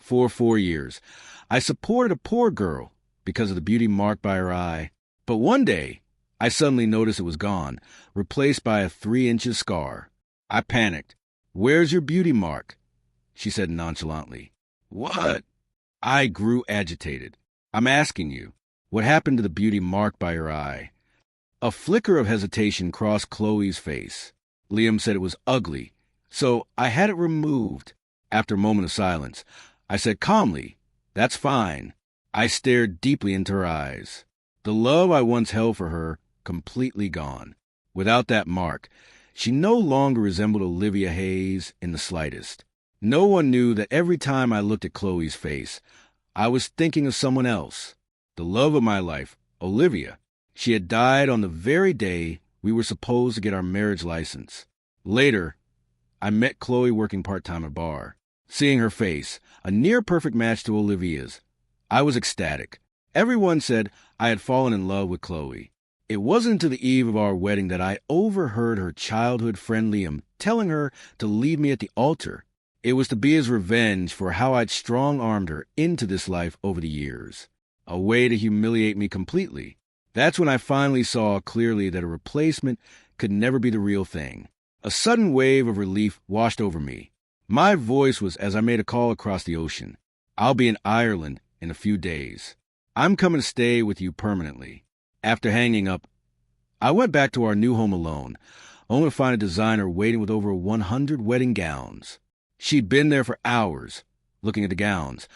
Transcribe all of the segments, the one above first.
For 4 years. I supported a poor girl because of the beauty marked by her eye. But one day, I suddenly noticed it was gone, replaced by a 3-inch scar. I panicked. "Where's your beauty mark?" She said nonchalantly. "What?" I grew agitated. "I'm asking you, what happened to the beauty marked by your eye?" A flicker of hesitation crossed Chloe's face. Liam said it was ugly, so I had it removed. After a moment of silence, I said calmly, "That's fine." I stared deeply into her eyes. The love I once held for her, completely gone. Without that mark, she no longer resembled Olivia Hayes in the slightest. No one knew that every time I looked at Chloe's face, I was thinking of someone else. The love of my life, Olivia. She had died on the very day we were supposed to get our marriage license. Later, I met Chloe working part-time at a bar. Seeing her face, a near-perfect match to Olivia's, I was ecstatic. Everyone said I had fallen in love with Chloe. It wasn't until the eve of our wedding that I overheard her childhood friend Liam telling her to leave me at the altar. It was to be his revenge for how I'd strong-armed her into this life over the years. A way to humiliate me completely. That's when I finally saw clearly that a replacement could never be the real thing. A sudden wave of relief washed over me. My voice was as I made a call across the ocean. "I'll be in Ireland in a few days. I'm coming to stay with you permanently." After hanging up, I went back to our new home alone, only to find a designer waiting with over 100 wedding gowns. She'd been there for hours, looking at the gowns,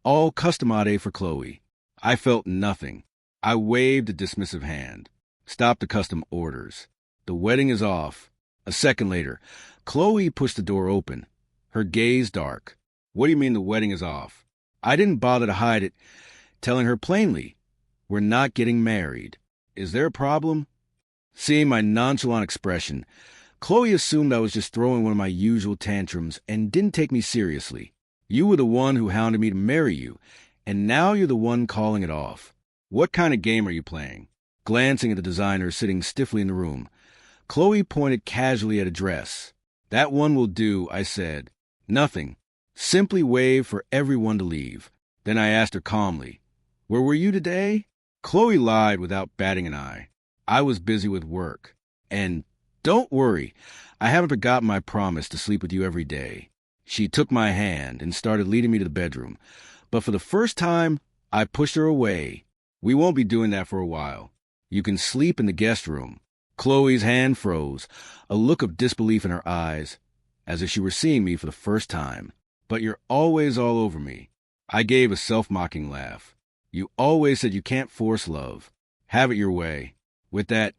all custom-made for Chloe. I felt nothing. I waved a dismissive hand. "Stop the custom orders. The wedding is off." A second later, Chloe pushed the door open, her gaze dark. "What do you mean the wedding is off?" I didn't bother to hide it, telling her plainly, "We're not getting married. Is there a problem?" Seeing my nonchalant expression, Chloe assumed I was just throwing one of my usual tantrums and didn't take me seriously. "You were the one who hounded me to marry you, and now you're the one calling it off. What kind of game are you playing?" Glancing at the designer sitting stiffly in the room, Chloe pointed casually at a dress. "That one will do," I said. "Nothing. Simply wave for everyone to leave." Then I asked her calmly, "Where were you today?" Chloe lied without batting an eye. "I was busy with work. And don't worry, I haven't forgotten my promise to sleep with you every day." She took my hand and started leading me to the bedroom. But for the first time, I pushed her away. "We won't be doing that for a while. You can sleep in the guest room." Chloe's hand froze, a look of disbelief in her eyes, as if she were seeing me for the first time. "But you're always all over me." I gave a self-mocking laugh. "You always said you can't force love. Have it your way." With that,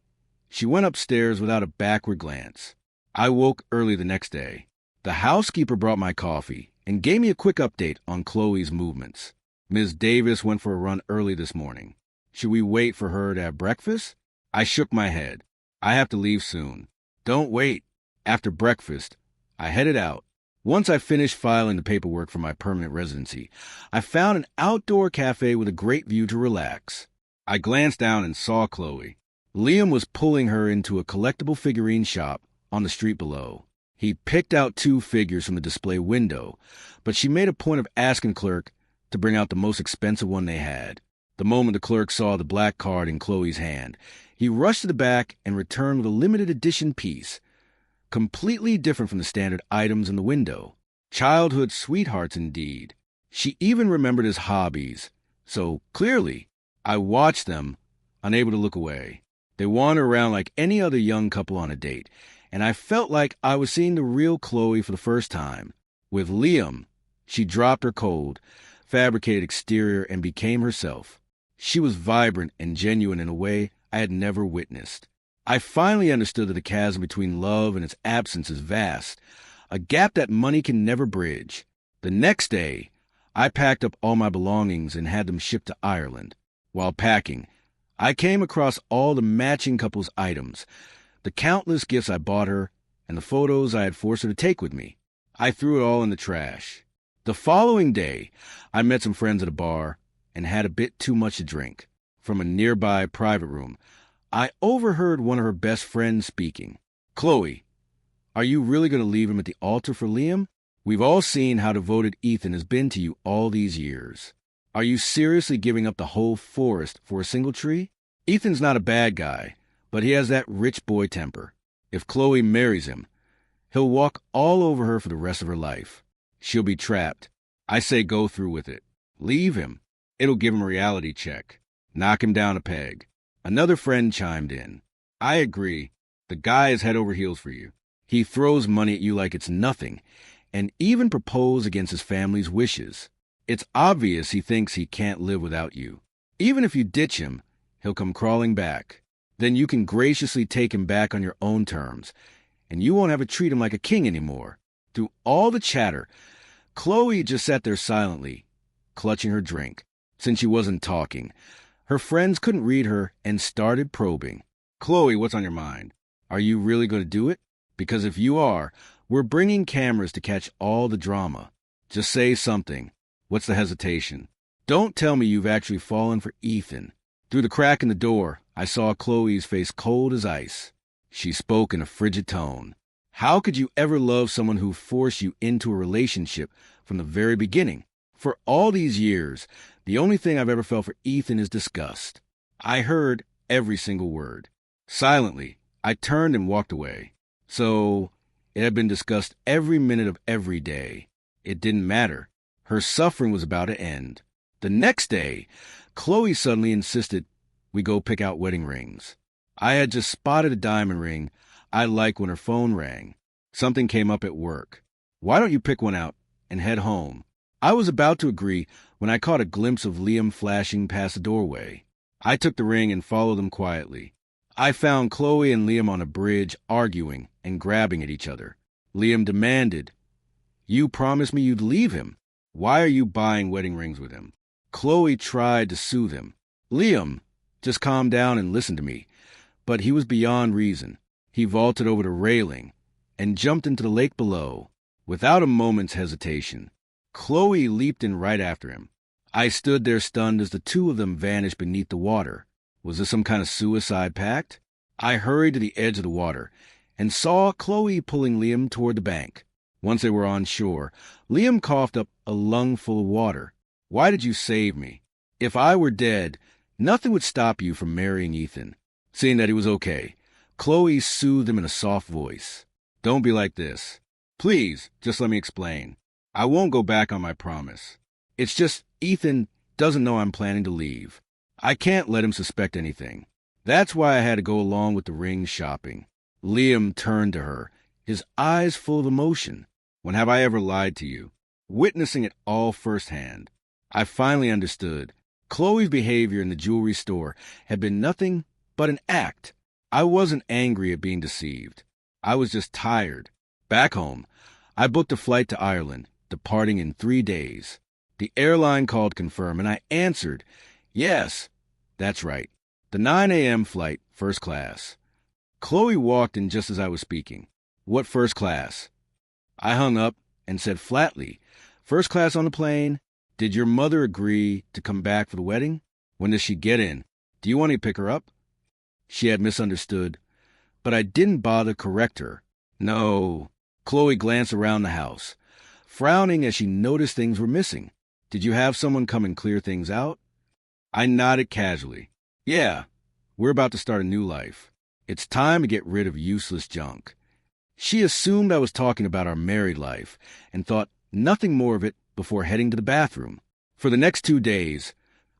she went upstairs without a backward glance. I woke early the next day. The housekeeper brought my coffee and gave me a quick update on Chloe's movements. "Ms. Davis went for a run early this morning. Should we wait for her to have breakfast?" I shook my head. "I have to leave soon." "Don't wait." After breakfast, I headed out. Once I finished filing the paperwork for my permanent residency, I found an outdoor cafe with a great view to relax. I glanced down and saw Chloe. Liam was pulling her into a collectible figurine shop on the street below. He picked out 2 figures from the display window, but she made a point of asking the clerk to bring out the most expensive one they had. The moment the clerk saw the black card in Chloe's hand, he rushed to the back and returned with a limited edition piece, completely different from the standard items in the window. Childhood sweethearts indeed. She even remembered his hobbies. So clearly, I watched them, unable to look away. They wandered around like any other young couple on a date, and I felt like I was seeing the real Chloe for the first time. With Liam, she dropped her cold, fabricated exterior and became herself. She was vibrant and genuine in a way I had never witnessed. I finally understood that the chasm between love and its absence is vast, a gap that money can never bridge. The next day, I packed up all my belongings and had them shipped to Ireland. While packing, I came across all the matching couple's items, the countless gifts I bought her, and the photos I had forced her to take with me. I threw it all in the trash. The following day, I met some friends at a bar and had a bit too much to drink. From a nearby private room, I overheard one of her best friends speaking. "Chloe, are you really going to leave him at the altar for Liam?" We've all seen how devoted Ethan has been to you all these years. Are you seriously giving up the whole forest for a single tree? Ethan's not a bad guy, but he has that rich boy temper. If Chloe marries him, he'll walk all over her for the rest of her life. She'll be trapped. I say go through with it. Leave him. It'll give him a reality check. Knock him down a peg. Another friend chimed in. I agree. The guy is head over heels for you. He throws money at you like it's nothing, and even propose against his family's wishes. It's obvious he thinks he can't live without you. Even if you ditch him, he'll come crawling back. Then you can graciously take him back on your own terms, and you won't have to treat him like a king anymore. Through all the chatter, Chloe just sat there silently, clutching her drink. Since she wasn't talking, her friends couldn't read her and started probing. Chloe, what's on your mind? Are you really going to do it? Because if you are, we're bringing cameras to catch all the drama. Just say something. What's the hesitation? Don't tell me you've actually fallen for Ethan. Through the crack in the door, I saw Chloe's face cold as ice. She spoke in a frigid tone. How could you ever love someone who forced you into a relationship from the very beginning? For all these years, the only thing I've ever felt for Ethan is disgust. I heard every single word. Silently, I turned and walked away. So, it had been discussed every minute of every day. It didn't matter. Her suffering was about to end. The next day, Chloe suddenly insisted we go pick out wedding rings. I had just spotted a diamond ring I liked when her phone rang. Something came up at work. Why don't you pick one out and head home? I was about to agree when I caught a glimpse of Liam flashing past the doorway. I took the ring and followed them quietly. I found Chloe and Liam on a bridge arguing and grabbing at each other. Liam demanded, "You promised me you'd leave him. Why are you buying wedding rings with him?" Chloe tried to soothe him. "Liam, just calm down and listen to me." But he was beyond reason. He vaulted over the railing and jumped into the lake below. Without a moment's hesitation, Chloe leaped in right after him. I stood there stunned as the two of them vanished beneath the water. Was this some kind of suicide pact? I hurried to the edge of the water and saw Chloe pulling Liam toward the bank. Once they were on shore, Liam coughed up a lungful of water. "Why did you save me? If I were dead, nothing would stop you from marrying Ethan." Seeing that he was okay, Chloe soothed him in a soft voice. "Don't be like this. Please, just let me explain. I won't go back on my promise. It's just Ethan doesn't know I'm planning to leave. I can't let him suspect anything. That's why I had to go along with the ring shopping." Liam turned to her, his eyes full of emotion. "When have I ever lied to you?" Witnessing it all firsthand, I finally understood. Chloe's behavior in the jewelry store had been nothing but an act. I wasn't angry at being deceived. I was just tired. Back home, I booked a flight to Ireland, departing in 3 days. The airline called to confirm, and I answered, "Yes, that's right. The 9 a.m. flight, first class." Chloe walked in just as I was speaking. "What first class?" I hung up and said flatly, "First class on the plane. Did your mother agree to come back for the wedding? When does she get in? Do you want me to pick her up?" She had misunderstood, but I didn't bother to correct her. "No." Chloe glanced around the house, frowning as she noticed things were missing. "Did you have someone come and clear things out?" I nodded casually. "Yeah, we're about to start a new life. It's time to get rid of useless junk." She assumed I was talking about our married life and thought nothing more of it before heading to the bathroom. For the next 2 days,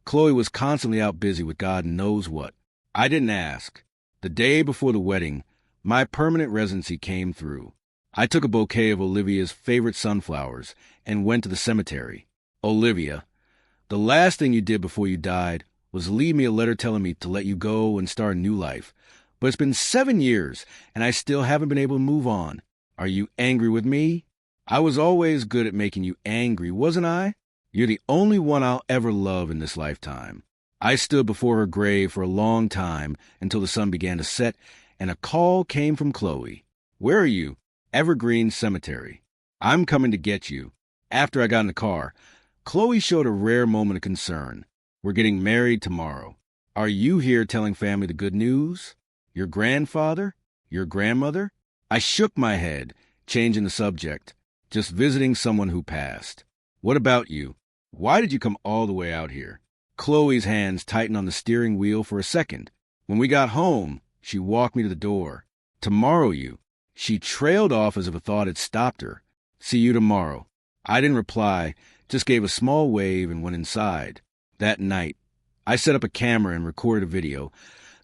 Chloe was constantly out busy with God knows what. I didn't ask. The day before the wedding, my permanent residency came through. I took a bouquet of Olivia's favorite sunflowers and went to the cemetery. "Olivia, the last thing you did before you died was leave me a letter telling me to let you go and start a new life. But it's been 7 years, and I still haven't been able to move on. Are you angry with me? I was always good at making you angry, wasn't I? You're the only one I'll ever love in this lifetime." I stood before her grave for a long time until the sun began to set, and a call came from Chloe. "Where are you?" "Evergreen Cemetery." "I'm coming to get you." After I got in the car, Chloe showed a rare moment of concern. "We're getting married tomorrow. Are you here telling family the good news? Your grandfather? Your grandmother?" I shook my head, changing the subject. Just visiting someone who passed. What about you? Why did you come all the way out here? Chloe's hands tightened on the steering wheel for a second. When we got home, she walked me to the door. Tomorrow, you. She trailed off as if a thought had stopped her. See you tomorrow. I didn't reply, just gave a small wave and went inside. That night, I set up a camera and recorded a video,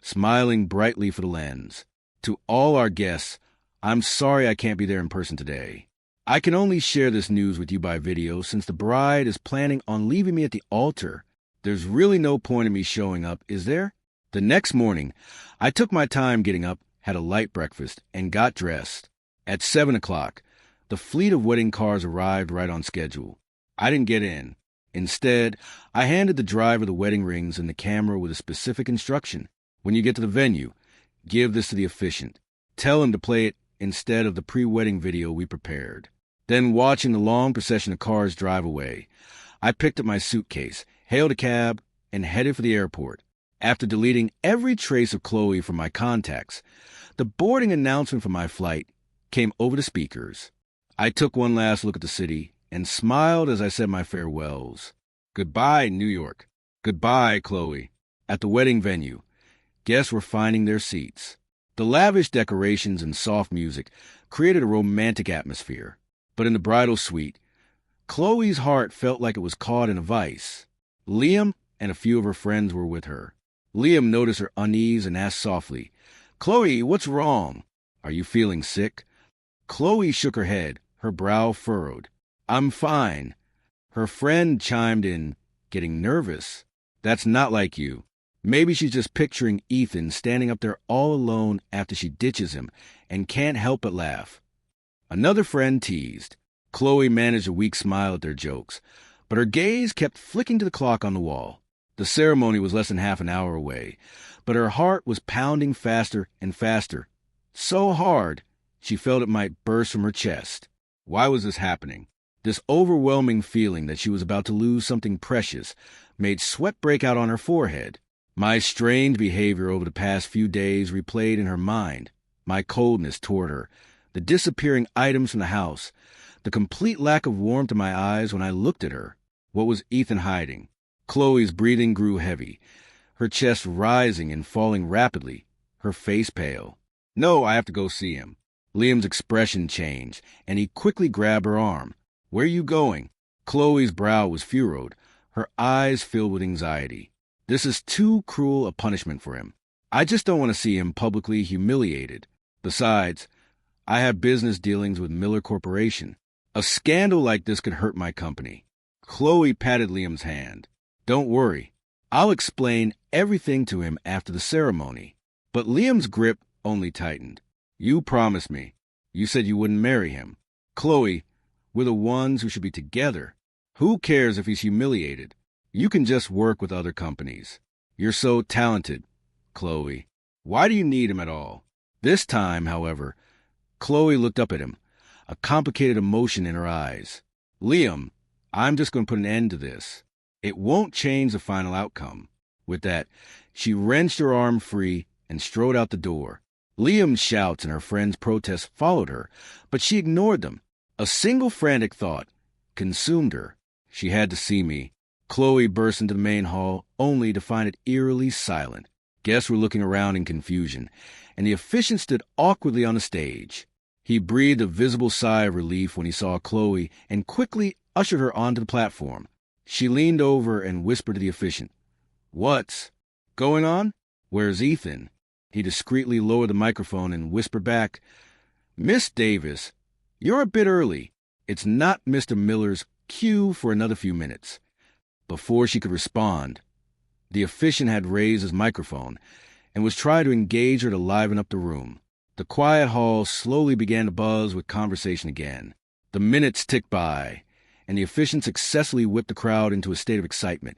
smiling brightly for the lens. To all our guests, I'm sorry I can't be there in person today. I can only share this news with you by video since the bride is planning on leaving me at the altar. There's really no point in me showing up, is there? The next morning, I took my time getting up, had a light breakfast, and got dressed. At 7 o'clock, the fleet of wedding cars arrived right on schedule. I didn't get in. Instead, I handed the driver the wedding rings and the camera with a specific instruction. When you get to the venue, give this to the officiant. Tell him to play it instead of the pre-wedding video we prepared. Then, watching the long procession of cars drive away, I picked up my suitcase, hailed a cab, and headed for the airport. After deleting every trace of Chloe from my contacts, the boarding announcement for my flight came over the speakers. I took one last look at the city and smiled as I said my farewells. Goodbye, New York. Goodbye, Chloe. At the wedding venue, guests were finding their seats. The lavish decorations and soft music created a romantic atmosphere. But in the bridal suite, Chloe's heart felt like it was caught in a vice. Liam and a few of her friends were with her. Liam noticed her unease and asked softly, "Chloe, what's wrong? Are you feeling sick?" Chloe shook her head, her brow furrowed. "I'm fine." Her friend chimed in, getting nervous. "That's not like you. Maybe she's just picturing Ethan standing up there all alone after she ditches him and can't help but laugh." Another friend teased. Chloe managed a weak smile at their jokes, but her gaze kept flicking to the clock on the wall. The ceremony was less than half an hour away, but her heart was pounding faster and faster. So hard, she felt it might burst from her chest. Why was this happening? This overwhelming feeling that she was about to lose something precious made sweat break out on her forehead. My strange behavior over the past few days replayed in her mind. My coldness toward her, the disappearing items from the house, the complete lack of warmth in my eyes when I looked at her. What was Ethan hiding? Chloe's breathing grew heavy, her chest rising and falling rapidly, her face pale. "No, I have to go see him." Liam's expression changed, and he quickly grabbed her arm. "Where are you going?" Chloe's brow was furrowed, her eyes filled with anxiety. This is too cruel a punishment for him. I just don't want to see him publicly humiliated. Besides, I have business dealings with Miller Corporation. A scandal like this could hurt my company. Chloe patted Liam's hand. "Don't worry. I'll explain everything to him after the ceremony." But Liam's grip only tightened. "You promised me. You said you wouldn't marry him. Chloe, we're the ones who should be together. Who cares if he's humiliated? You can just work with other companies. You're so talented, Chloe. Why do you need him at all?" This time, however, Chloe looked up at him, a complicated emotion in her eyes. "Liam, I'm just going to put an end to this. It won't change the final outcome." With that, she wrenched her arm free and strode out the door. Liam's shouts and her friend's protests followed her, but she ignored them. A single frantic thought consumed her. She had to see me. Chloe burst into the main hall, only to find it eerily silent. Guests were looking around in confusion, and the officiant stood awkwardly on the stage. He breathed a visible sigh of relief when he saw Chloe and quickly ushered her onto the platform. She leaned over and whispered to the officiant, "What's going on? Where's Ethan?" He discreetly lowered the microphone and whispered back, "Miss Davis, you're a bit early. It's not Mr. Miller's cue for another few minutes." Before she could respond, the officiant had raised his microphone and was trying to engage her to liven up the room. The quiet hall slowly began to buzz with conversation again. The minutes ticked by, and the officiant successfully whipped the crowd into a state of excitement,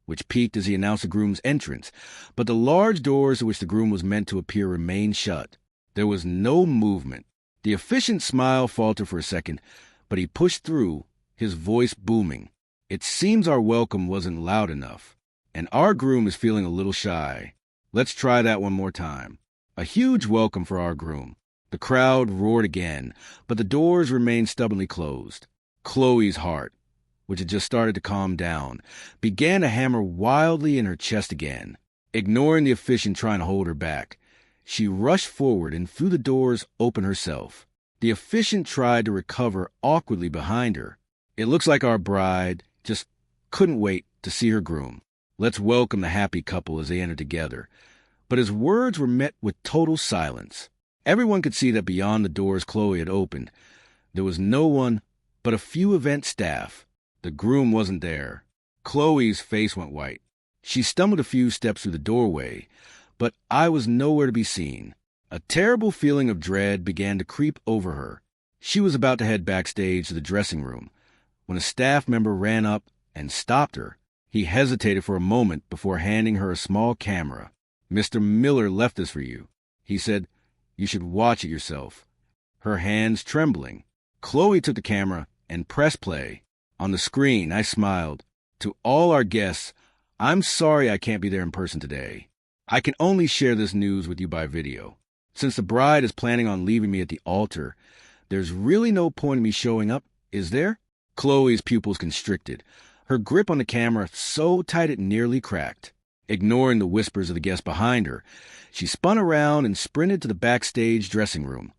which peaked as he announced the groom's entrance, but the large doors to which the groom was meant to appear remained shut. There was no movement. The officiant's smile faltered for a second, but he pushed through, his voice booming. "It seems our welcome wasn't loud enough, and our groom is feeling a little shy. Let's try that one more time. A huge welcome for our groom." The crowd roared again, but the doors remained stubbornly closed. Chloe's heart, which had just started to calm down, began to hammer wildly in her chest again. Ignoring the officiant trying to hold her back, she rushed forward and threw the doors open herself. The officiant tried to recover awkwardly behind her. It looks like our bride just couldn't wait to see her groom. Let's welcome the happy couple as they entered together. But his words were met with total silence. Everyone could see that beyond the doors Chloe had opened, there was no one but a few event staff. The groom wasn't there. Chloe's face went white. She stumbled a few steps through the doorway, but I was nowhere to be seen. A terrible feeling of dread began to creep over her. She was about to head backstage to the dressing room when a staff member ran up and stopped her. He hesitated for a moment before handing her a small camera. "Mr. Miller left this for you," he said. "You should watch it yourself." Her hands trembling, Chloe took the camera and pressed play. On the screen, I smiled. "To all our guests, I'm sorry I can't be there in person today. I can only share this news with you by video. Since the bride is planning on leaving me at the altar, there's really no point in me showing up, is there?" Chloe's pupils constricted, her grip on the camera so tight it nearly cracked. Ignoring the whispers of the guests behind her, she spun around and sprinted to the backstage dressing room,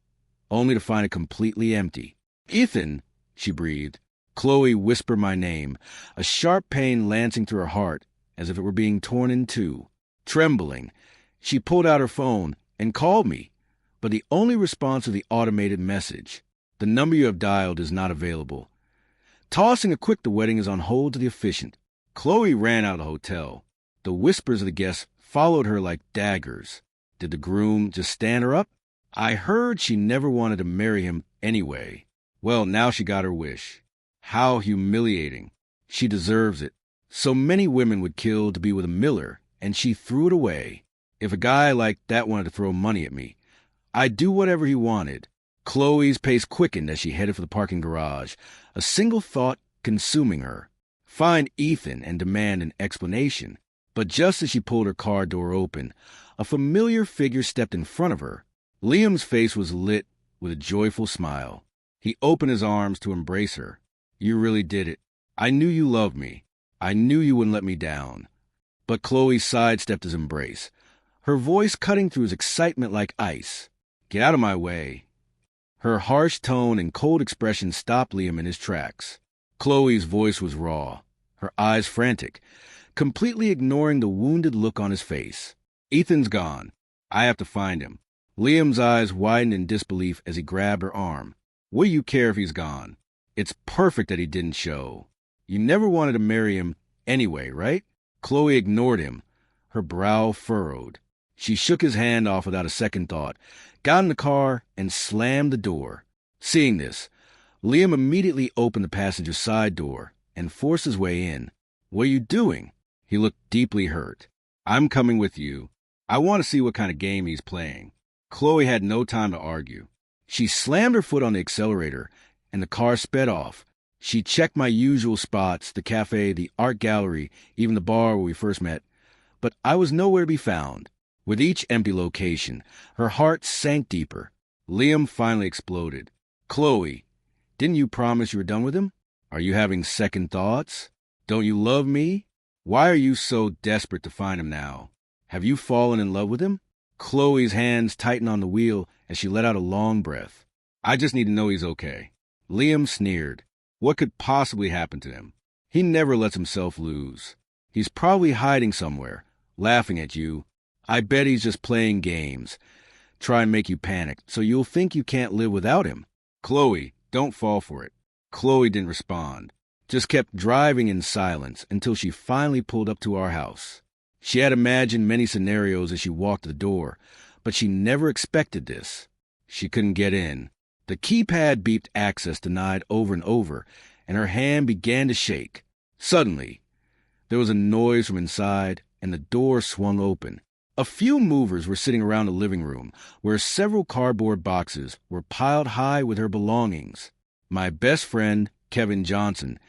only to find it completely empty. "Ethan," she breathed. Chloe whispered my name, a sharp pain lancing through her heart as if it were being torn in two. Trembling, she pulled out her phone and called me, but the only response was the automated message. "The number you have dialed is not available." Tossing a quick "the wedding is on hold" to the officiant, Chloe ran out of the hotel. The whispers of the guests followed her like daggers. Did the groom just stand her up? I heard she never wanted to marry him anyway. Well, now she got her wish. How humiliating. She deserves it. So many women would kill to be with a Miller, and she threw it away. If a guy like that wanted to throw money at me, I'd do whatever he wanted. Chloe's pace quickened as she headed for the parking garage, a single thought consuming her. Find Ethan and demand an explanation. But just as she pulled her car door open, a familiar figure stepped in front of her. Liam's face was lit with a joyful smile. He opened his arms to embrace her. "You really did it. I knew you loved me. I knew you wouldn't let me down." But Chloe sidestepped his embrace, her voice cutting through his excitement like ice. "Get out of my way." Her harsh tone and cold expression stopped Liam in his tracks. Chloe's voice was raw, her eyes frantic, completely ignoring the wounded look on his face. "Ethan's gone. I have to find him." Liam's eyes widened in disbelief as he grabbed her arm. "What do you care if he's gone? It's perfect that he didn't show. You never wanted to marry him anyway, right?" Chloe ignored him, her brow furrowed. She shook his hand off without a second thought, got in the car, and slammed the door. Seeing this, Liam immediately opened the passenger side door and forced his way in. "What are you doing?" He looked deeply hurt. "I'm coming with you. I want to see what kind of game he's playing." Chloe had no time to argue. She slammed her foot on the accelerator, and the car sped off. She checked my usual spots, the cafe, the art gallery, even the bar where we first met, but I was nowhere to be found. With each empty location, her heart sank deeper. Liam finally exploded. "Chloe, didn't you promise you were done with him? Are you having second thoughts? Don't you love me? Why are you so desperate to find him now? Have you fallen in love with him?" Chloe's hands tightened on the wheel as she let out a long breath. "I just need to know he's okay." Liam sneered. "What could possibly happen to him? He never lets himself lose. He's probably hiding somewhere, laughing at you. I bet he's just playing games. Try and make you panic, so you'll think you can't live without him." "Chloe, don't fall for it." Chloe didn't respond, just kept driving in silence until she finally pulled up to our house. She had imagined many scenarios as she walked to the door, but she never expected this. She couldn't get in. The keypad beeped access denied over and over, and her hand began to shake. Suddenly, there was a noise from inside, and the door swung open. A few movers were sitting around the living room, where several cardboard boxes were piled high with her belongings. My best friend, Kevin Johnson,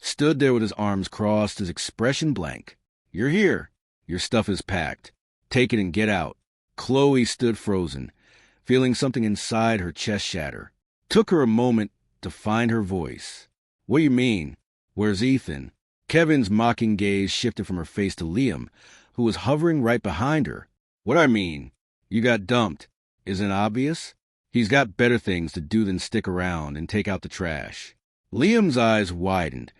stood there with his arms crossed, his expression blank. "You're here. Your stuff is packed. Take it and get out." Chloe stood frozen, feeling something inside her chest shatter. Took her a moment to find her voice. What do you mean? Where's Ethan? Kevin's mocking gaze shifted from her face to Liam, who was hovering right behind her. What I mean? You got dumped. Isn't it obvious? He's got better things to do than stick around and take out the trash. Liam's eyes widened,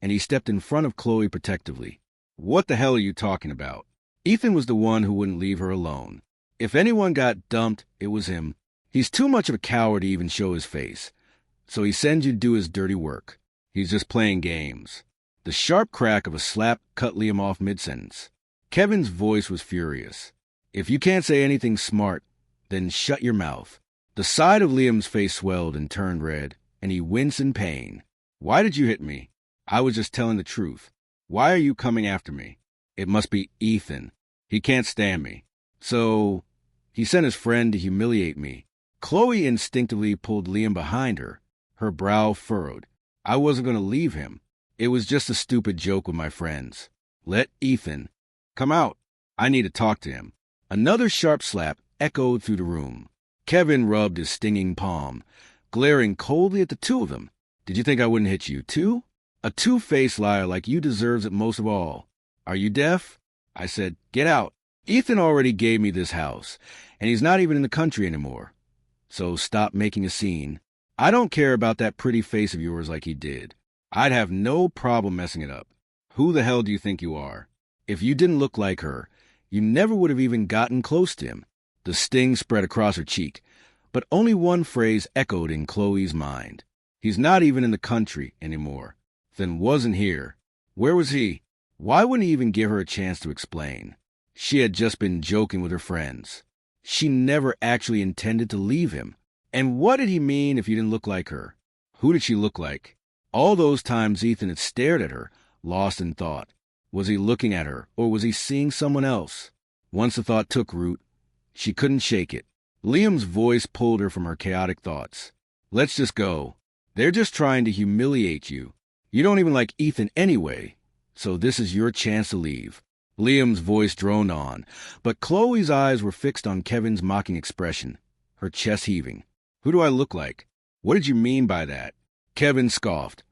and he stepped in front of Chloe protectively. What the hell are you talking about? Ethan was the one who wouldn't leave her alone. If anyone got dumped, it was him. He's too much of a coward to even show his face, so he sends you to do his dirty work. He's just playing games. The sharp crack of a slap cut Liam off mid-sentence. Kevin's voice was furious. If you can't say anything smart, then shut your mouth. The side of Liam's face swelled and turned red, and he winced in pain. Why did you hit me? I was just telling the truth. Why are you coming after me? It must be Ethan. He can't stand me. So, he sent his friend to humiliate me. Chloe instinctively pulled Liam behind her, her brow furrowed. I wasn't going to leave him. It was just a stupid joke with my friends. Let Ethan come out. I need to talk to him. Another sharp slap echoed through the room. Kevin rubbed his stinging palm, glaring coldly at the two of them. Did you think I wouldn't hit you, too? A two-faced liar like you deserves it most of all. Are you deaf? I said, get out. Ethan already gave me this house, and he's not even in the country anymore. So stop making a scene. I don't care about that pretty face of yours like he did. I'd have no problem messing it up. Who the hell do you think you are? If you didn't look like her, you never would have even gotten close to him. The sting spread across her cheek, but only one phrase echoed in Chloe's mind. He's not even in the country anymore. Then wasn't here. Where was he? Why wouldn't he even give her a chance to explain? She had just been joking with her friends. She never actually intended to leave him. And what did he mean if you didn't look like her? Who did she look like? All those times Ethan had stared at her, lost in thought. Was he looking at her, or was he seeing someone else? Once the thought took root, she couldn't shake it. Liam's voice pulled her from her chaotic thoughts. Let's just go. They're just trying to humiliate you. You don't even like Ethan anyway, so this is your chance to leave. Liam's voice droned on, but Chloe's eyes were fixed on Kevin's mocking expression, her chest heaving. Who do I look like? What did you mean by that? Kevin scoffed,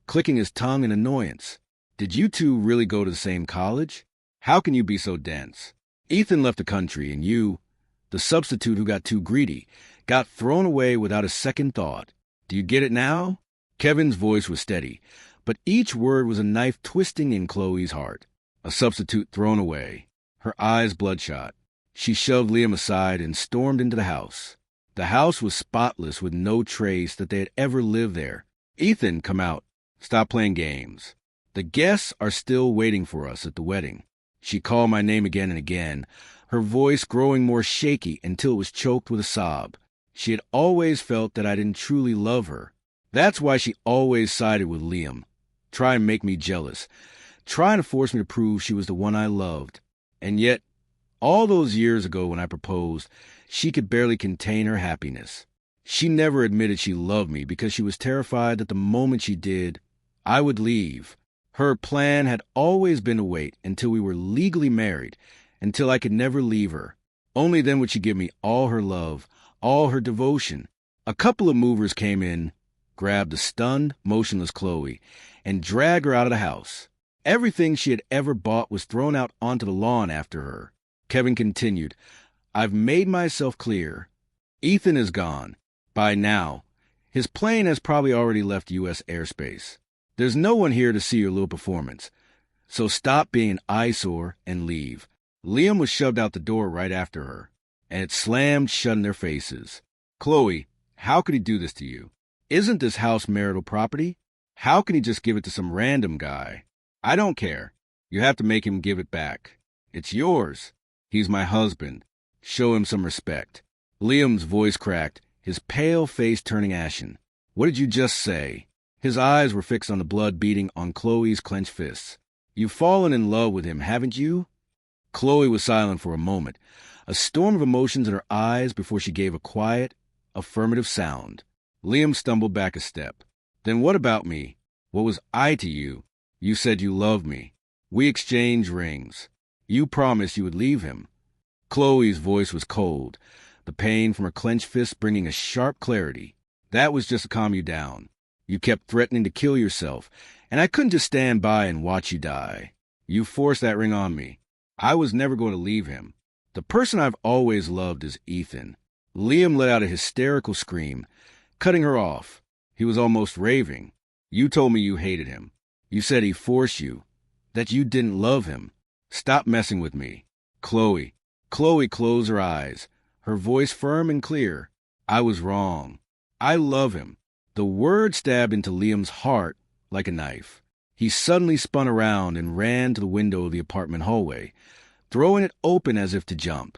clicking his tongue in annoyance. Did you two really go to the same college? How can you be so dense? Ethan left the country, and you, the substitute who got too greedy, got thrown away without a second thought. Do you get it now? Kevin's voice was steady, but each word was a knife twisting in Chloe's heart. A substitute thrown away, her eyes bloodshot. She shoved Liam aside and stormed into the house. The house was spotless with no trace that they had ever lived there. Ethan, come out. Stop playing games. The guests are still waiting for us at the wedding. She called my name again and again, her voice growing more shaky until it was choked with a sob. She had always felt that I didn't truly love her. That's why she always sided with Liam. Try and make me jealous. Trying to force me to prove she was the one I loved. And yet, all those years ago when I proposed, she could barely contain her happiness. She never admitted she loved me because she was terrified that the moment she did, I would leave. Her plan had always been to wait until we were legally married, until I could never leave her. Only then would she give me all her love, all her devotion. A couple of movers came in, grabbed the stunned, motionless Chloe, and dragged her out of the house. Everything she had ever bought was thrown out onto the lawn after her. Kevin continued, I've made myself clear. Ethan is gone. By now. His plane has probably already left U.S. airspace. There's no one here to see your little performance. So stop being an eyesore and leave. Liam was shoved out the door right after her, and it slammed shut in their faces. Chloe, how could he do this to you? Isn't this house marital property? How can he just give it to some random guy? I don't care. You have to make him give it back. It's yours. He's my husband. Show him some respect. Liam's voice cracked, his pale face turning ashen. What did you just say? His eyes were fixed on the blood beating on Chloe's clenched fists. You've fallen in love with him, haven't you? Chloe was silent for a moment, a storm of emotions in her eyes before she gave a quiet, affirmative sound. Liam stumbled back a step. Then what about me? What was I to you? You said you loved me. We exchanged rings. You promised you would leave him. Chloe's voice was cold, the pain from her clenched fist bringing a sharp clarity. That was just to calm you down. You kept threatening to kill yourself, and I couldn't just stand by and watch you die. You forced that ring on me. I was never going to leave him. The person I've always loved is Ethan. Liam let out a hysterical scream, cutting her off. He was almost raving. You told me you hated him. You said he forced you, that you didn't love him. Stop messing with me. Chloe. Chloe closed her eyes, her voice firm and clear. I was wrong. I love him. The word stabbed into Liam's heart like a knife. He suddenly spun around and ran to the window of the apartment hallway, throwing it open as if to jump.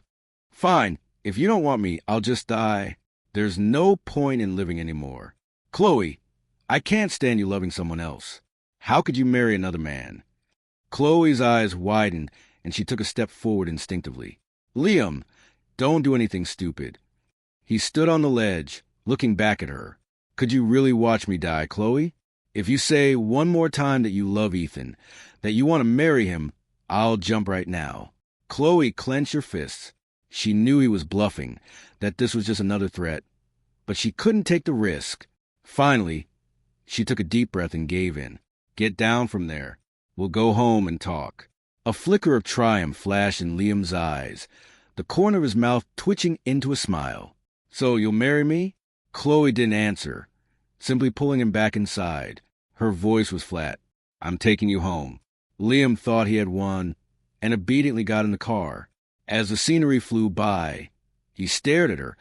Fine, if you don't want me, I'll just die. There's no point in living anymore. Chloe, I can't stand you loving someone else. How could you marry another man? Chloe's eyes widened, and she took a step forward instinctively. Liam, don't do anything stupid. He stood on the ledge, looking back at her. Could you really watch me die, Chloe? If you say one more time that you love Ethan, that you want to marry him, I'll jump right now. Chloe clenched her fists. She knew he was bluffing, that this was just another threat, but she couldn't take the risk. Finally, she took a deep breath and gave in. Get down from there. We'll go home and talk. A flicker of triumph flashed in Liam's eyes, the corner of his mouth twitching into a smile. So you'll marry me? Chloe didn't answer, simply pulling him back inside. Her voice was flat. I'm taking you home. Liam thought he had won and obediently got in the car. As the scenery flew by, he stared at her,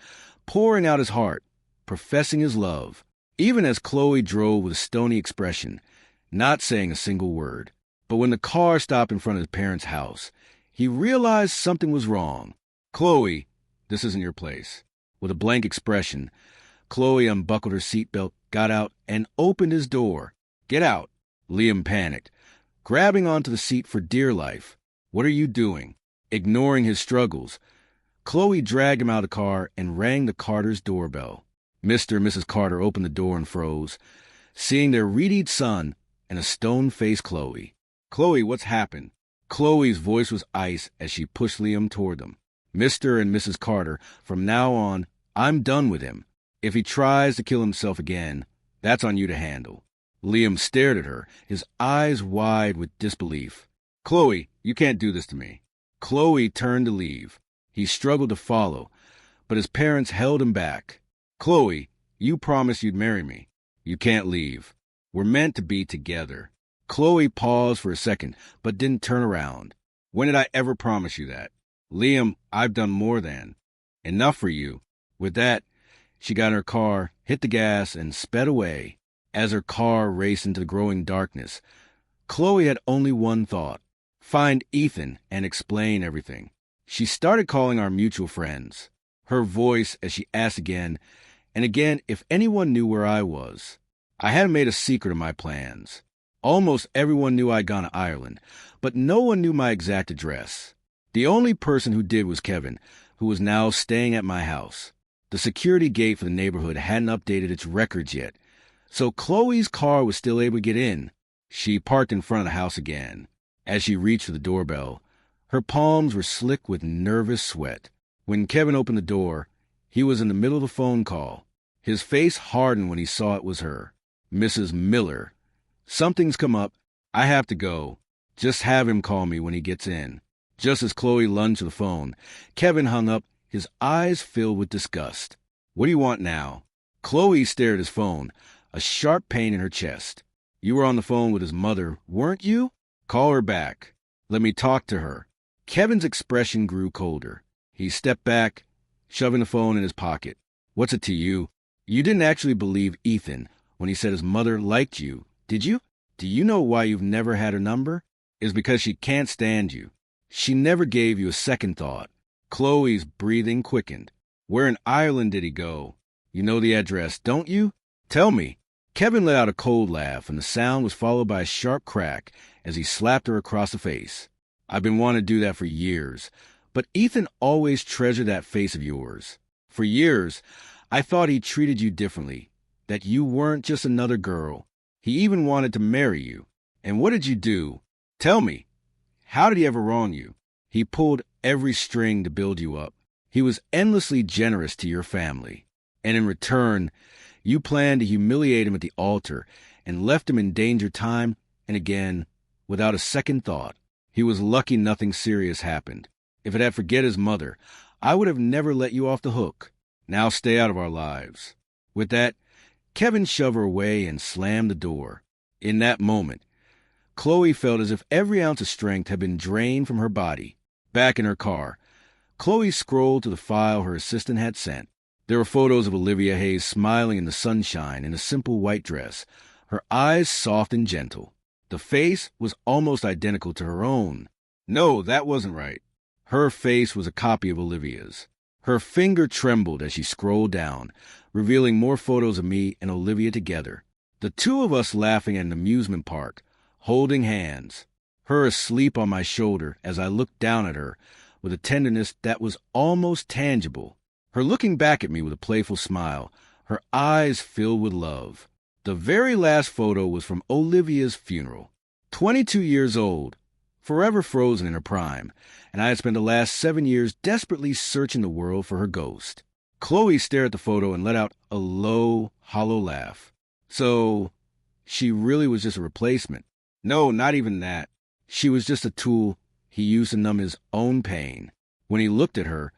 pouring out his heart, professing his love, even as Chloe drove with a stony expression, not saying a single word. But when the car stopped in front of his parents' house, he realized something was wrong. Chloe, this isn't your place. With a blank expression, Chloe unbuckled her seatbelt, got out, and opened his door. Get out. Liam panicked, grabbing onto the seat for dear life. What are you doing? Ignoring his struggles, Chloe dragged him out of the car and rang the Carter's doorbell. Mr. and Mrs. Carter opened the door and froze, seeing their reed-eyed son and a stone-faced Chloe. Chloe, what's happened? Chloe's voice was ice as she pushed Liam toward them. Mr. and Mrs. Carter, from now on, I'm done with him. If he tries to kill himself again, that's on you to handle. Liam stared at her, his eyes wide with disbelief. Chloe, you can't do this to me. Chloe turned to leave. He struggled to follow, but his parents held him back. Chloe, you promised you'd marry me. You can't leave. We're meant to be together. Chloe paused for a second, but didn't turn around. When did I ever promise you that? Liam, I've done more than enough for you. With that, she got in her car, hit the gas, and sped away. As her car raced into the growing darkness, Chloe had only one thought: find Ethan and explain everything. She started calling our mutual friends, her voice as she asked again and again if anyone knew where I was. I hadn't made a secret of my plans. Almost everyone knew I'd gone to Ireland, but no one knew my exact address. The only person who did was Kevin, who was now staying at my house. The security gate for the neighborhood hadn't updated its records yet, so Chloe's car was still able to get in. She parked in front of the house again. As she reached for the doorbell, her palms were slick with nervous sweat. When Kevin opened the door, he was in the middle of the phone call. His face hardened when he saw it was her. Mrs. Miller. Something's come up. I have to go. Just have him call me when he gets in. Just as Chloe lunged to the phone, Kevin hung up, his eyes filled with disgust. What do you want now? Chloe stared at his phone, a sharp pain in her chest. You were on the phone with his mother, weren't you? Call her back. Let me talk to her. Kevin's expression grew colder. He stepped back, shoving the phone in his pocket. What's it to you? You didn't actually believe Ethan when he said his mother liked you, did you? Do you know why you've never had her number? It's because she can't stand you. She never gave you a second thought. Chloe's breathing quickened. Where in Ireland did he go? You know the address, don't you? Tell me. Kevin let out a cold laugh, and the sound was followed by a sharp crack as he slapped her across the face. I've been wanting to do that for years, but Ethan always treasured that face of yours. For years, I thought he treated you differently, that you weren't just another girl. He even wanted to marry you. And what did you do? Tell me. How did he ever wrong you? He pulled every string to build you up. He was endlessly generous to your family. And in return, you planned to humiliate him at the altar and left him in danger time and again without a second thought. He was lucky nothing serious happened. If it had forget his mother, I would have never let you off the hook. Now stay out of our lives. With that, Kevin shoved her away and slammed the door. In that moment, Chloe felt as if every ounce of strength had been drained from her body. Back in her car, Chloe scrolled to the file her assistant had sent. There were photos of Olivia Hayes smiling in the sunshine in a simple white dress, her eyes soft and gentle. The face was almost identical to her own. No, that wasn't right. Her face was a copy of Olivia's. Her finger trembled as she scrolled down, revealing more photos of me and Olivia together. The two of us laughing at an amusement park, holding hands. Her asleep on my shoulder as I looked down at her with a tenderness that was almost tangible. Her looking back at me with a playful smile, her eyes filled with love. The very last photo was from Olivia's funeral. 22 years old, forever frozen in her prime, and I had spent the last 7 years desperately searching the world for her ghost. Chloe stared at the photo and let out a low, hollow laugh. So, she really was just a replacement. No, not even that. She was just a tool he used to numb his own pain. When he looked at her,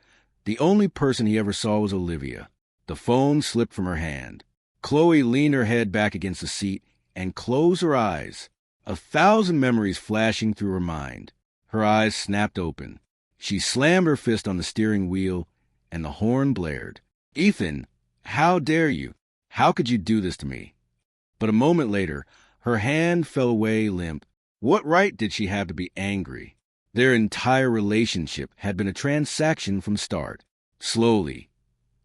the only person he ever saw was Olivia. The phone slipped from her hand. Chloe leaned her head back against the seat and closed her eyes, 1,000 memories flashing through her mind. Her eyes snapped open. She slammed her fist on the steering wheel, and the horn blared. "Ethan, how dare you? How could you do this to me?" But a moment later, her hand fell away limp. What right did she have to be angry? Their entire relationship had been a transaction from start. Slowly,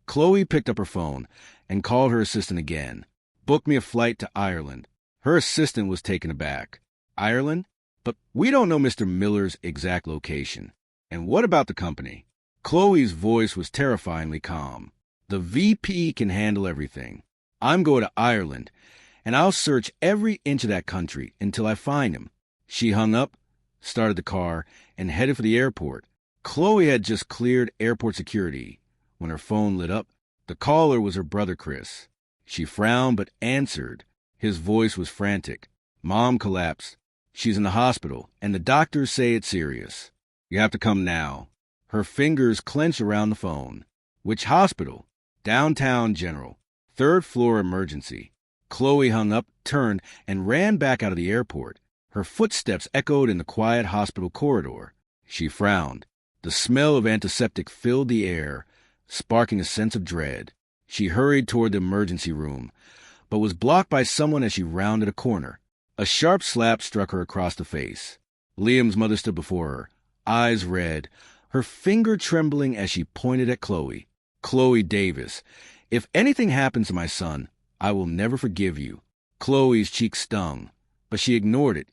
Chloe picked up her phone and called her assistant again. "Book me a flight to Ireland." Her assistant was taken aback. "Ireland? But we don't know Mr. Miller's exact location. And what about the company?" Chloe's voice was terrifyingly calm. "The VP can handle everything. I'm going to Ireland, and I'll search every inch of that country until I find him." She hung up, started the car, and headed for the airport. Chloe had just cleared airport security when her phone lit up. The caller was her brother Chris. She frowned but answered. His voice was frantic. "Mom collapsed. She's in the hospital, and the doctors say it's serious. You have to come now." Her fingers clenched around the phone. "Which hospital?" "Downtown General. 3rd floor emergency." Chloe hung up, turned, and ran back out of the airport. Her footsteps echoed in the quiet hospital corridor. She frowned. The smell of antiseptic filled the air, sparking a sense of dread. She hurried toward the emergency room, but was blocked by someone as she rounded a corner. A sharp slap struck her across the face. Liam's mother stood before her, eyes red, her finger trembling as she pointed at Chloe. "Chloe Davis, if anything happens to my son, I will never forgive you." Chloe's cheek stung, but she ignored it,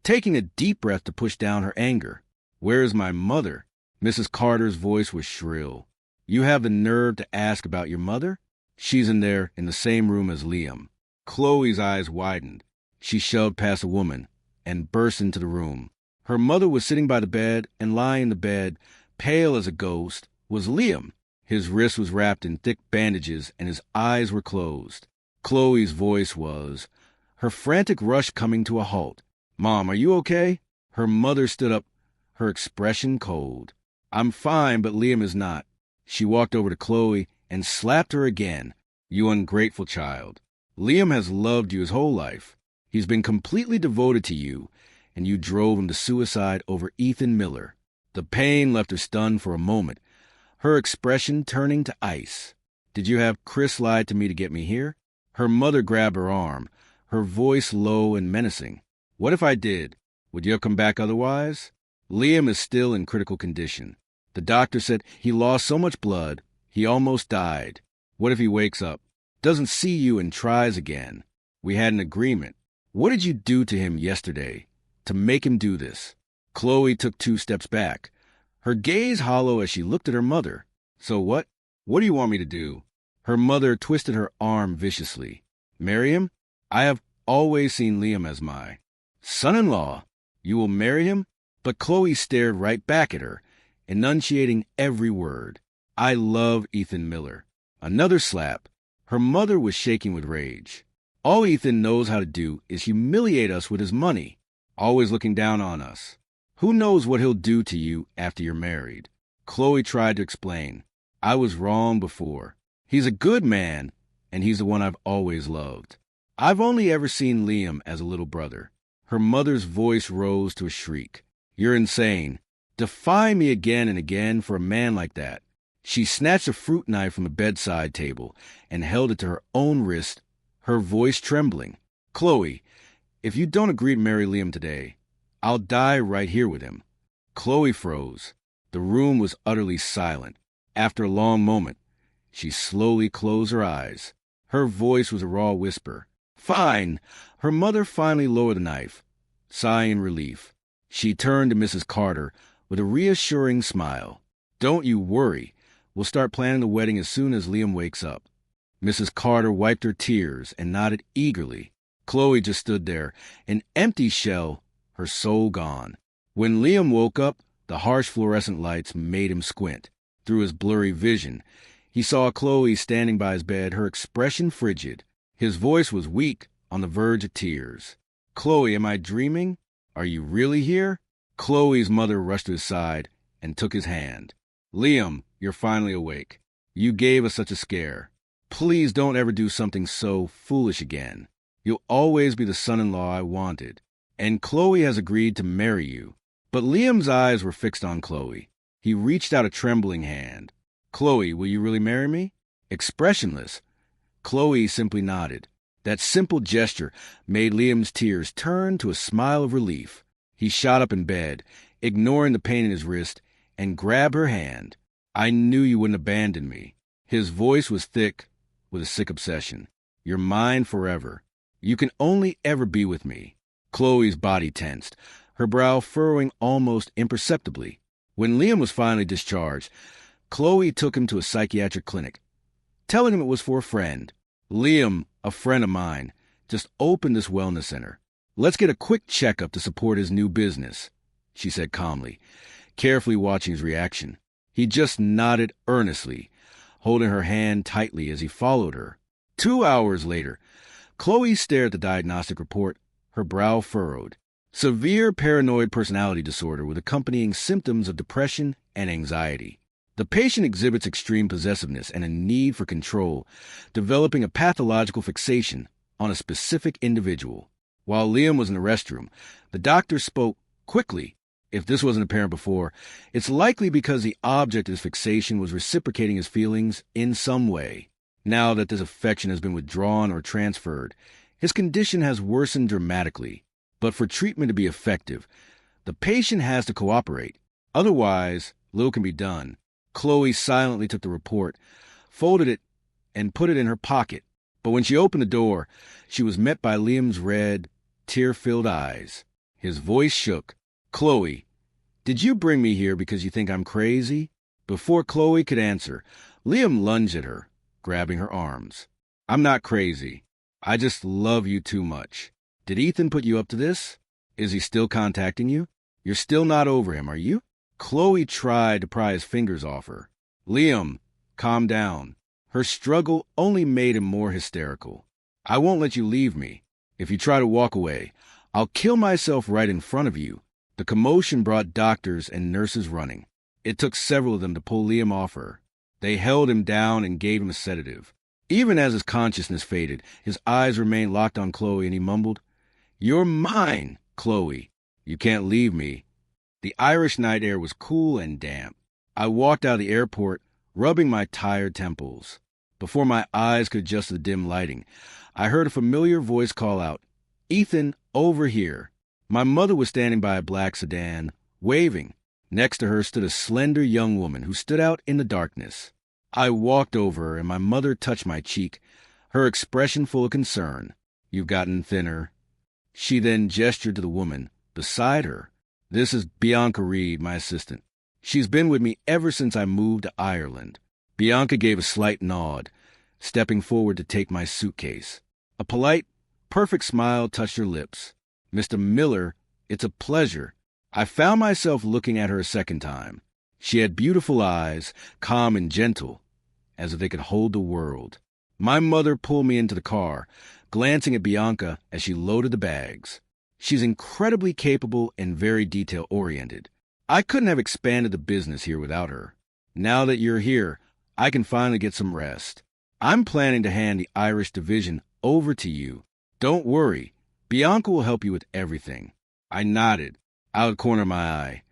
taking a deep breath to push down her anger. "Where is my mother?" Mrs. Carter's voice was shrill. "You have the nerve to ask about your mother?" "She's in there, in the same room as Liam." Chloe's eyes widened. She shoved past a woman and burst into the room. Her mother was sitting by the bed, and lying in the bed, pale as a ghost, was Liam. His wrist was wrapped in thick bandages, and his eyes were closed. Chloe's voice was, her frantic rush coming to a halt. "Mom, are you okay?" Her mother stood up, her expression cold. "I'm fine, but Liam is not." She walked over to Chloe and slapped her again. "You ungrateful child. Liam has loved you his whole life. He's been completely devoted to you, and you drove him to suicide over Ethan Miller." The pain left her stunned for a moment, her expression turning to ice. "Did you have Chris lie to me to get me here?" Her mother grabbed her arm, her voice low and menacing. "What if I did? Would you have come back otherwise? Liam is still in critical condition. The doctor said he lost so much blood, he almost died. What if he wakes up, doesn't see you, and tries again? We had an agreement. What did you do to him yesterday to make him do this?" Chloe took 2 steps back, her gaze hollow as she looked at her mother. "So what? What do you want me to do?" Her mother twisted her arm viciously. "Marry him? I have always seen Liam as my son-in-law. You will marry him?" But Chloe stared right back at her, enunciating every word. I love Ethan Miller. Another slap. Her mother was shaking with rage. All Ethan knows how to do is humiliate us with his money, always looking down on us. Who knows what he'll do to you after you're married? Chloe tried to explain. I was wrong before. He's a good man, and he's the one I've always loved. I've only ever seen Liam as a little brother. Her mother's voice rose to a shriek. You're insane. Defy me again and again for a man like that. She snatched a fruit knife from the bedside table and held it to her own wrist, her voice trembling. Chloe, if you don't agree to marry Liam today, I'll die right here with him. Chloe froze. The room was utterly silent. After a long moment, she slowly closed her eyes. Her voice was a raw whisper. Fine. Her mother finally lowered the knife, sighing in relief. She turned to Mrs. Carter with a reassuring smile. Don't you worry. We'll start planning the wedding as soon as Liam wakes up. Mrs. Carter wiped her tears and nodded eagerly. Chloe just stood there, an empty shell, her soul gone. When Liam woke up, the harsh fluorescent lights made him squint. Through his blurry vision, he saw Chloe standing by his bed, her expression frigid. His voice was weak, on the verge of tears. Chloe, am I dreaming? Are you really here? Chloe's mother rushed to his side and took his hand. Liam, you're finally awake. You gave us such a scare. Please don't ever do something so foolish again. You'll always be the son-in-law I wanted. And Chloe has agreed to marry you. But Liam's eyes were fixed on Chloe. He reached out a trembling hand. Chloe, will you really marry me? Expressionless, Chloe simply nodded. That simple gesture made Liam's tears turn to a smile of relief. He shot up in bed, ignoring the pain in his wrist, and grabbed her hand. I knew you wouldn't abandon me. His voice was thick with a sick obsession. You're mine forever. You can only ever be with me. Chloe's body tensed, her brow furrowing almost imperceptibly. When Liam was finally discharged, Chloe took him to a psychiatric clinic, telling him it was for a friend. Liam, a friend of mine, just opened this wellness center. Let's get a quick checkup to support his new business, she said calmly, carefully watching his reaction. He just nodded earnestly, holding her hand tightly as he followed her. 2 hours later, Chloe stared at the diagnostic report, her brow furrowed. Severe paranoid personality disorder with accompanying symptoms of depression and anxiety. The patient exhibits extreme possessiveness and a need for control, developing a pathological fixation on a specific individual. While Liam was in the restroom, the doctor spoke quickly. If this wasn't apparent before, it's likely because the object of his fixation was reciprocating his feelings in some way. Now that this affection has been withdrawn or transferred, his condition has worsened dramatically. But for treatment to be effective, the patient has to cooperate. Otherwise, little can be done. Chloe silently took the report, folded it, and put it in her pocket. But when she opened the door, she was met by Liam's red, tear-filled eyes. His voice shook. Chloe, did you bring me here because you think I'm crazy? Before Chloe could answer, Liam lunged at her, grabbing her arms. I'm not crazy. I just love you too much. Did Ethan put you up to this? Is he still contacting you? You're still not over him, are you? Chloe tried to pry his fingers off her. Liam, calm down. Her struggle only made him more hysterical. I won't let you leave me. If you try to walk away, I'll kill myself right in front of you. The commotion brought doctors and nurses running. It took several of them to pull Liam off her. They held him down and gave him a sedative. Even as his consciousness faded, his eyes remained locked on Chloe, and he mumbled, You're mine, Chloe. You can't leave me. The Irish night air was cool and damp. I walked out of the airport, rubbing my tired temples. Before my eyes could adjust to the dim lighting, I heard a familiar voice call out, Ethan, over here. My mother was standing by a black sedan, waving. Next to her stood a slender young woman who stood out in the darkness. I walked over her, and my mother touched my cheek, her expression full of concern. You've gotten thinner. She then gestured to the woman beside her. This is Bianca Reed, my assistant. She's been with me ever since I moved to Ireland. Bianca gave a slight nod, stepping forward to take my suitcase. A polite, perfect smile touched her lips. Mr. Miller, it's a pleasure. I found myself looking at her a second time. She had beautiful eyes, calm and gentle, as if they could hold the world. My mother pulled me into the car, glancing at Bianca as she loaded the bags. She's incredibly capable and very detail-oriented. I couldn't have expanded the business here without her. Now that you're here, I can finally get some rest. I'm planning to hand the Irish division over to you. Don't worry, Bianca will help you with everything. I nodded, out of the corner of my eye.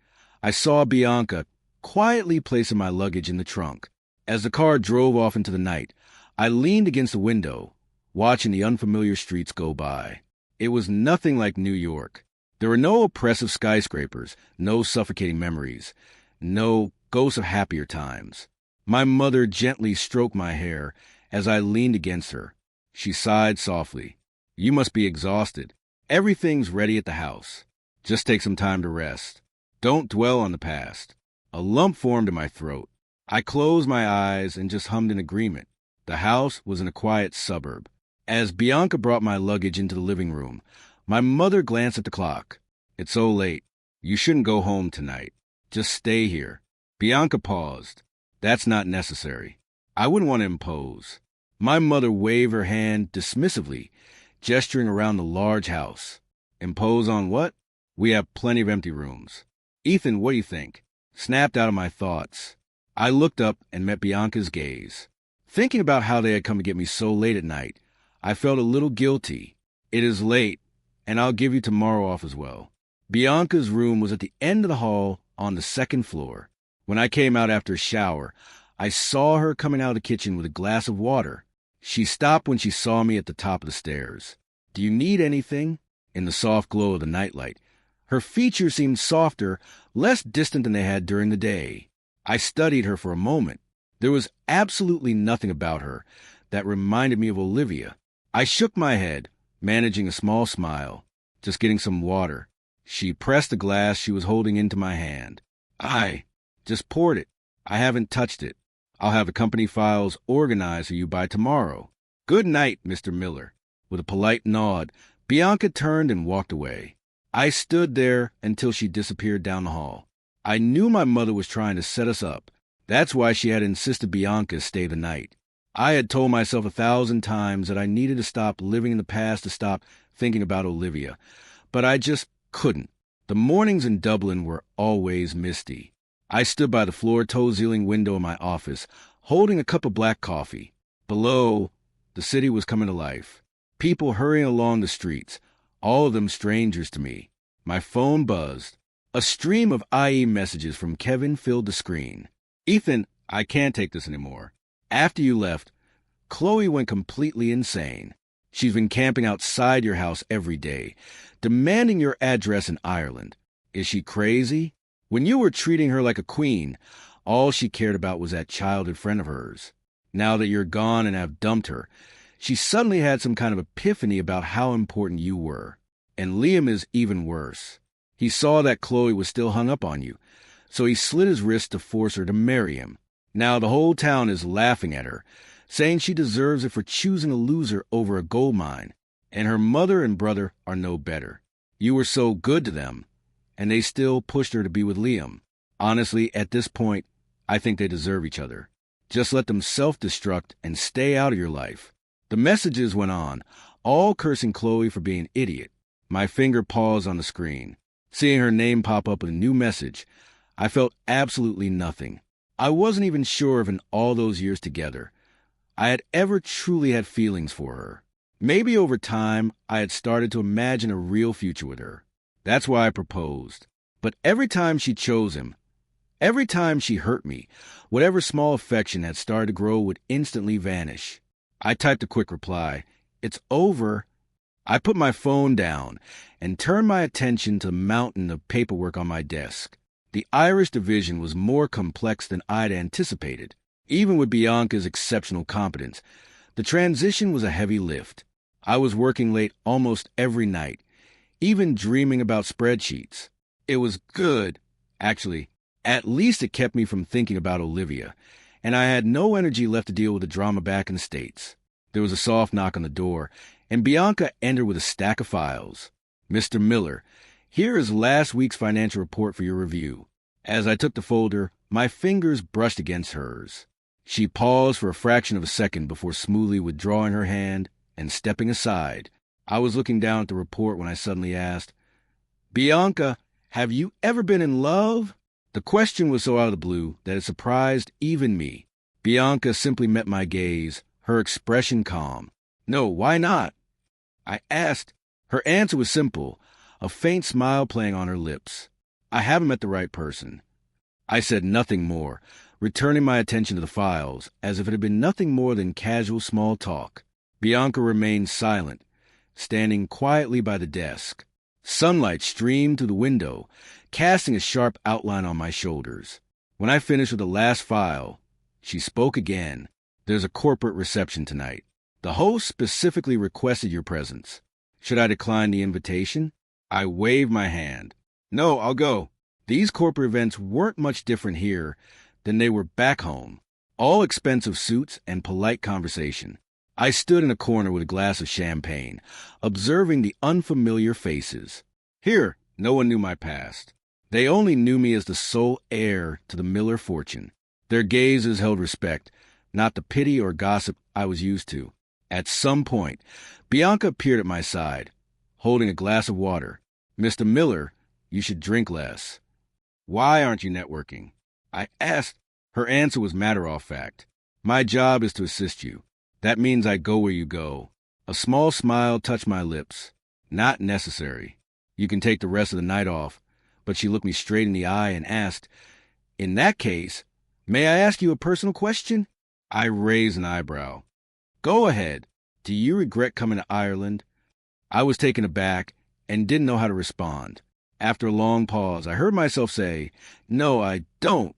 I saw Bianca quietly placing my luggage in the trunk. As the car drove off into the night, I leaned against the window, watching the unfamiliar streets go by. It was nothing like New York. There were no oppressive skyscrapers, no suffocating memories, no ghosts of happier times. My mother gently stroked my hair as I leaned against her. She sighed softly. You must be exhausted. Everything's ready at the house. Just take some time to rest. Don't dwell on the past. A lump formed in my throat. I closed my eyes and just hummed in agreement. The house was in a quiet suburb. As Bianca brought my luggage into the living room, my mother glanced at the clock. It's so late. You shouldn't go home tonight. Just stay here. Bianca paused. That's not necessary. I wouldn't want to impose. My mother waved her hand dismissively, gesturing around the large house. Impose on what? We have plenty of empty rooms. Ethan, what do you think? Snapped out of my thoughts. I looked up and met Bianca's gaze. Thinking about how they had come to get me so late at night, I felt a little guilty. It is late, and I'll give you tomorrow off as well. Bianca's room was at the end of the hall on the second floor. When I came out after a shower, I saw her coming out of the kitchen with a glass of water. She stopped when she saw me at the top of the stairs. Do you need anything? In the soft glow of the nightlight, her features seemed softer, less distant than they had during the day. I studied her for a moment. There was absolutely nothing about her that reminded me of Olivia. I shook my head, managing a small smile. Just getting some water. She pressed the glass she was holding into my hand. I just poured it. I haven't touched it. I'll have the company files organized for you by tomorrow. Good night, Mr. Miller. With a polite nod, Bianca turned and walked away. I stood there until she disappeared down the hall. I knew my mother was trying to set us up. That's why she had insisted Bianca stay the night. I had told myself 1,000 times that I needed to stop living in the past to stop thinking about Olivia. But I just couldn't. The mornings in Dublin were always misty. I stood by the floor-to-ceiling window in my office, holding a cup of black coffee. Below, the city was coming to life. People hurrying along the streets, all of them strangers to me. My phone buzzed. A stream of IE messages from Kevin filled the screen. Ethan, I can't take this anymore. After you left, Chloe went completely insane. She's been camping outside your house every day, demanding your address in Ireland. Is she crazy? When you were treating her like a queen, all she cared about was that childhood friend of hers. Now that you're gone and have dumped her, she suddenly had some kind of epiphany about how important you were. And Liam is even worse. He saw that Chloe was still hung up on you, so he slit his wrist to force her to marry him. Now the whole town is laughing at her, saying she deserves it for choosing a loser over a gold mine, and her mother and brother are no better. You were so good to them, and they still pushed her to be with Liam. Honestly, at this point, I think they deserve each other. Just let them self-destruct and stay out of your life. The messages went on, all cursing Chloe for being an idiot. My finger paused on the screen. Seeing her name pop up with a new message, I felt absolutely nothing. I wasn't even sure if in all those years together, I had ever truly had feelings for her. Maybe over time, I had started to imagine a real future with her. That's why I proposed. But every time she chose him, every time she hurt me, whatever small affection had started to grow would instantly vanish. I typed a quick reply. It's over. I put my phone down and turned my attention to the mountain of paperwork on my desk. The Irish division was more complex than I'd anticipated. Even with Bianca's exceptional competence, the transition was a heavy lift. I was working late almost every night, even dreaming about spreadsheets. It was good. Actually, at least it kept me from thinking about Olivia, and I had no energy left to deal with the drama back in the States. There was a soft knock on the door, and Bianca entered with a stack of files. Mr. Miller, here is last week's financial report for your review. As I took the folder, my fingers brushed against hers. She paused for a fraction of a second before smoothly withdrawing her hand and stepping aside. I was looking down at the report when I suddenly asked, "Bianca, have you ever been in love?" The question was so out of the blue that it surprised even me. Bianca simply met my gaze, her expression calm. "No, why not?" I asked. Her answer was simple, a faint smile playing on her lips. "I haven't met the right person." I said nothing more, returning my attention to the files, as if it had been nothing more than casual small talk. Bianca remained silent, standing quietly by the desk. Sunlight streamed through the window, casting a sharp outline on my shoulders. When I finished with the last file, she spoke again. "There's a corporate reception tonight. The host specifically requested your presence. Should I decline the invitation?" I waved my hand. "No, I'll go." These corporate events weren't much different here than they were back home. All expensive suits and polite conversation. I stood in a corner with a glass of champagne, observing the unfamiliar faces. Here, no one knew my past. They only knew me as the sole heir to the Miller fortune. Their gazes held respect, not the pity or gossip I was used to. At some point, Bianca appeared at my side, holding a glass of water. "Mr. Miller, you should drink less." "Why aren't you networking?" I asked. Her answer was matter-of-fact. "My job is to assist you. That means I go where you go." A small smile touched my lips. "Not necessary. You can take the rest of the night off." But she looked me straight in the eye and asked, "In that case, may I ask you a personal question?" I raised an eyebrow. "Go ahead. Do you regret coming to Ireland?" I was taken aback and didn't know how to respond. After a long pause, I heard myself say, "No, I don't."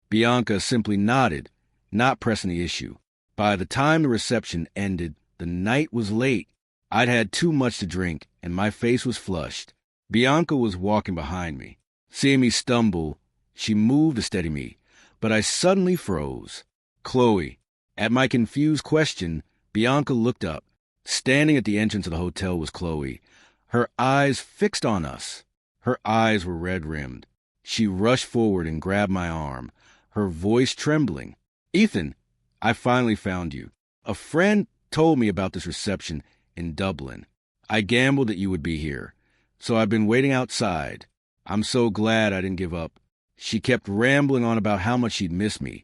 Bianca simply nodded, not pressing the issue. By the time the reception ended, the night was late. I'd had too much to drink, and my face was flushed. Bianca was walking behind me. Seeing me stumble, she moved to steady me, but I suddenly froze. "Chloe." At my confused question, Bianca looked up. Standing at the entrance of the hotel was Chloe, her eyes fixed on us. Her eyes were red-rimmed. She rushed forward and grabbed my arm, her voice trembling. "Ethan, I finally found you. A friend told me about this reception in Dublin. I gambled that you would be here, so I've been waiting outside. I'm so glad I didn't give up." She kept rambling on about how much she'd miss me,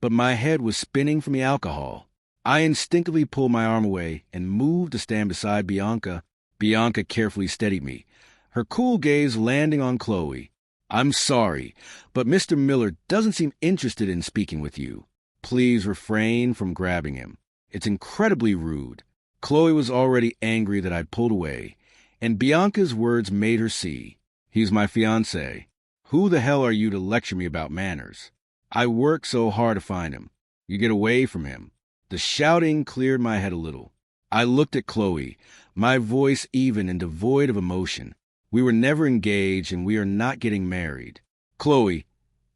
but my head was spinning from the alcohol. I instinctively pulled my arm away and moved to stand beside Bianca. Bianca carefully steadied me, her cool gaze landing on Chloe. "I'm sorry, but Mr. Miller doesn't seem interested in speaking with you. Please refrain from grabbing him. It's incredibly rude." Chloe was already angry that I'd pulled away, and Bianca's words made her see. "He's my fiancé. Who the hell are you to lecture me about manners? I worked so hard to find him. You get away from him." The shouting cleared my head a little. I looked at Chloe, my voice even and devoid of emotion. We were never engaged, and we are not getting married. "Chloe,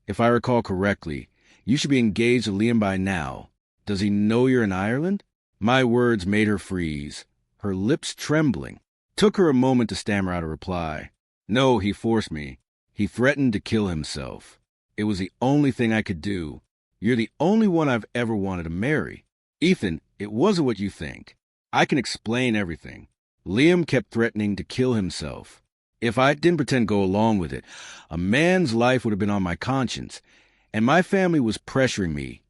if I recall correctly, you should be engaged to Liam by now. Does he know you're in Ireland?" My words made her freeze, her lips trembling. Took her a moment to stammer out a reply. "No, he forced me. He threatened to kill himself. It was the only thing I could do. You're the only one I've ever wanted to marry. Ethan, it wasn't what you think. I can explain everything. Liam kept threatening to kill himself. If I didn't pretend to go along with it, a man's life would have been on my conscience, and my family was pressuring me,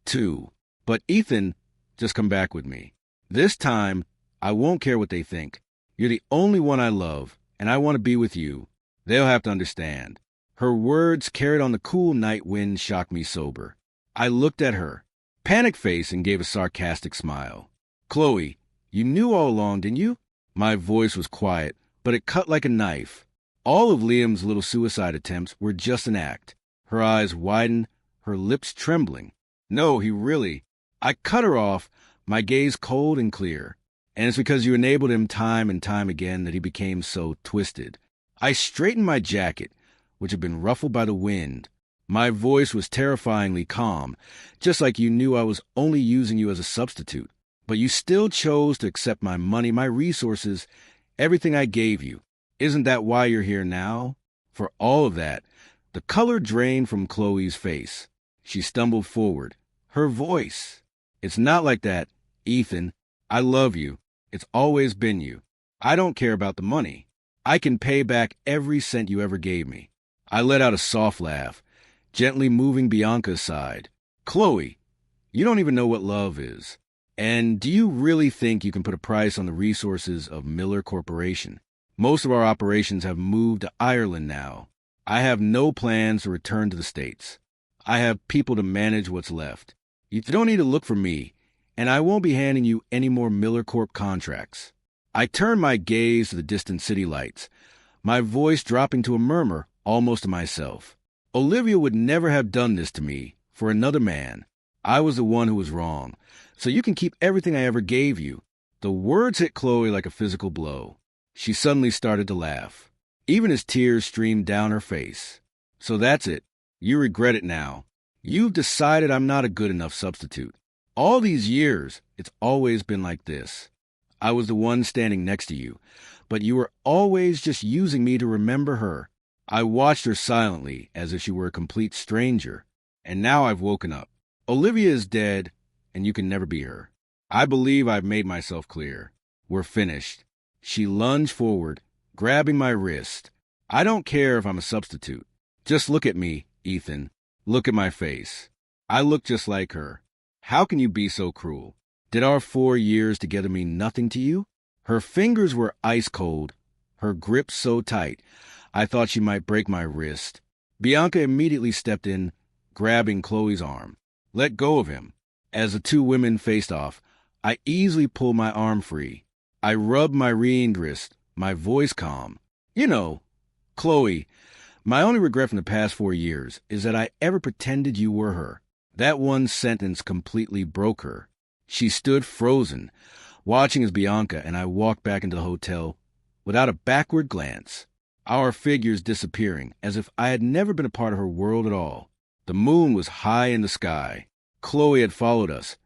too. But Ethan, just come back with me. This time, I won't care what they think. You're the only one I love, and I want to be with you. They'll have to understand." Her words, carried on the cool night wind, shocked me sober. I looked at her, panic-faced, and gave a sarcastic smile. "Chloe, you knew all along, didn't you?" My voice was quiet, but it cut like a knife. All of Liam's little suicide attempts were just an act. Her eyes widened, her lips trembling. "No, he really—" I cut her off, my gaze cold and clear. "And it's because you enabled him time and time again that he became so twisted." I straightened my jacket, which had been ruffled by the wind. My voice was terrifyingly calm, just like you knew I was only using you as a substitute. But you still chose to accept my money, my resources, everything I gave you. Isn't that why you're here now? For all of that, The color drained from Chloe's face. She stumbled forward. Her voice. It's not like that, Ethan. I love you. It's always been you. I don't care about the money. I can pay back every cent you ever gave me. I let out a soft laugh, gently moving Bianca aside. Chloe, you don't even know what love is. And do you really think you can put a price on the resources of Miller Corporation? Most of our operations have moved to Ireland now. I have no plans to return to the States. I have people to manage what's left. You don't need to look for me, and I won't be handing you any more Miller Corp contracts. I turned my gaze to the distant city lights, my voice dropping to a murmur almost to myself. Olivia would never have done this to me for another man. I was the one who was wrong, so you can keep everything I ever gave you. The words hit Chloe like a physical blow. She suddenly started to laugh, even as tears streamed down her face. So that's it. You regret it now. You've decided I'm not a good enough substitute. All these years, it's always been like this. I was the one standing next to you, but you were always just using me to remember her. I watched her silently as if she were a complete stranger, and now I've woken up. Olivia is dead, and you can never be her. I believe I've made myself clear. We're finished. She lunged forward, grabbing my wrist. I don't care if I'm a substitute. Just look at me, Ethan. Look at my face. I look just like her. How can you be so cruel? Did our 4 years together mean nothing to you? Her fingers were ice cold, her grip so tight, I thought she might break my wrist. Bianca immediately stepped in, grabbing Chloe's arm. Let go of him. As the two women faced off, I easily pulled my arm free. I rubbed my ringed wrist, my voice calm. You know, Chloe, my only regret from the past 4 years is that I ever pretended you were her. That one sentence completely broke her. She stood frozen, watching as Bianca and I walked back into the hotel without a backward glance, our figures disappearing as if I had never been a part of her world at all. The moon was high in the sky. Chloe had followed us,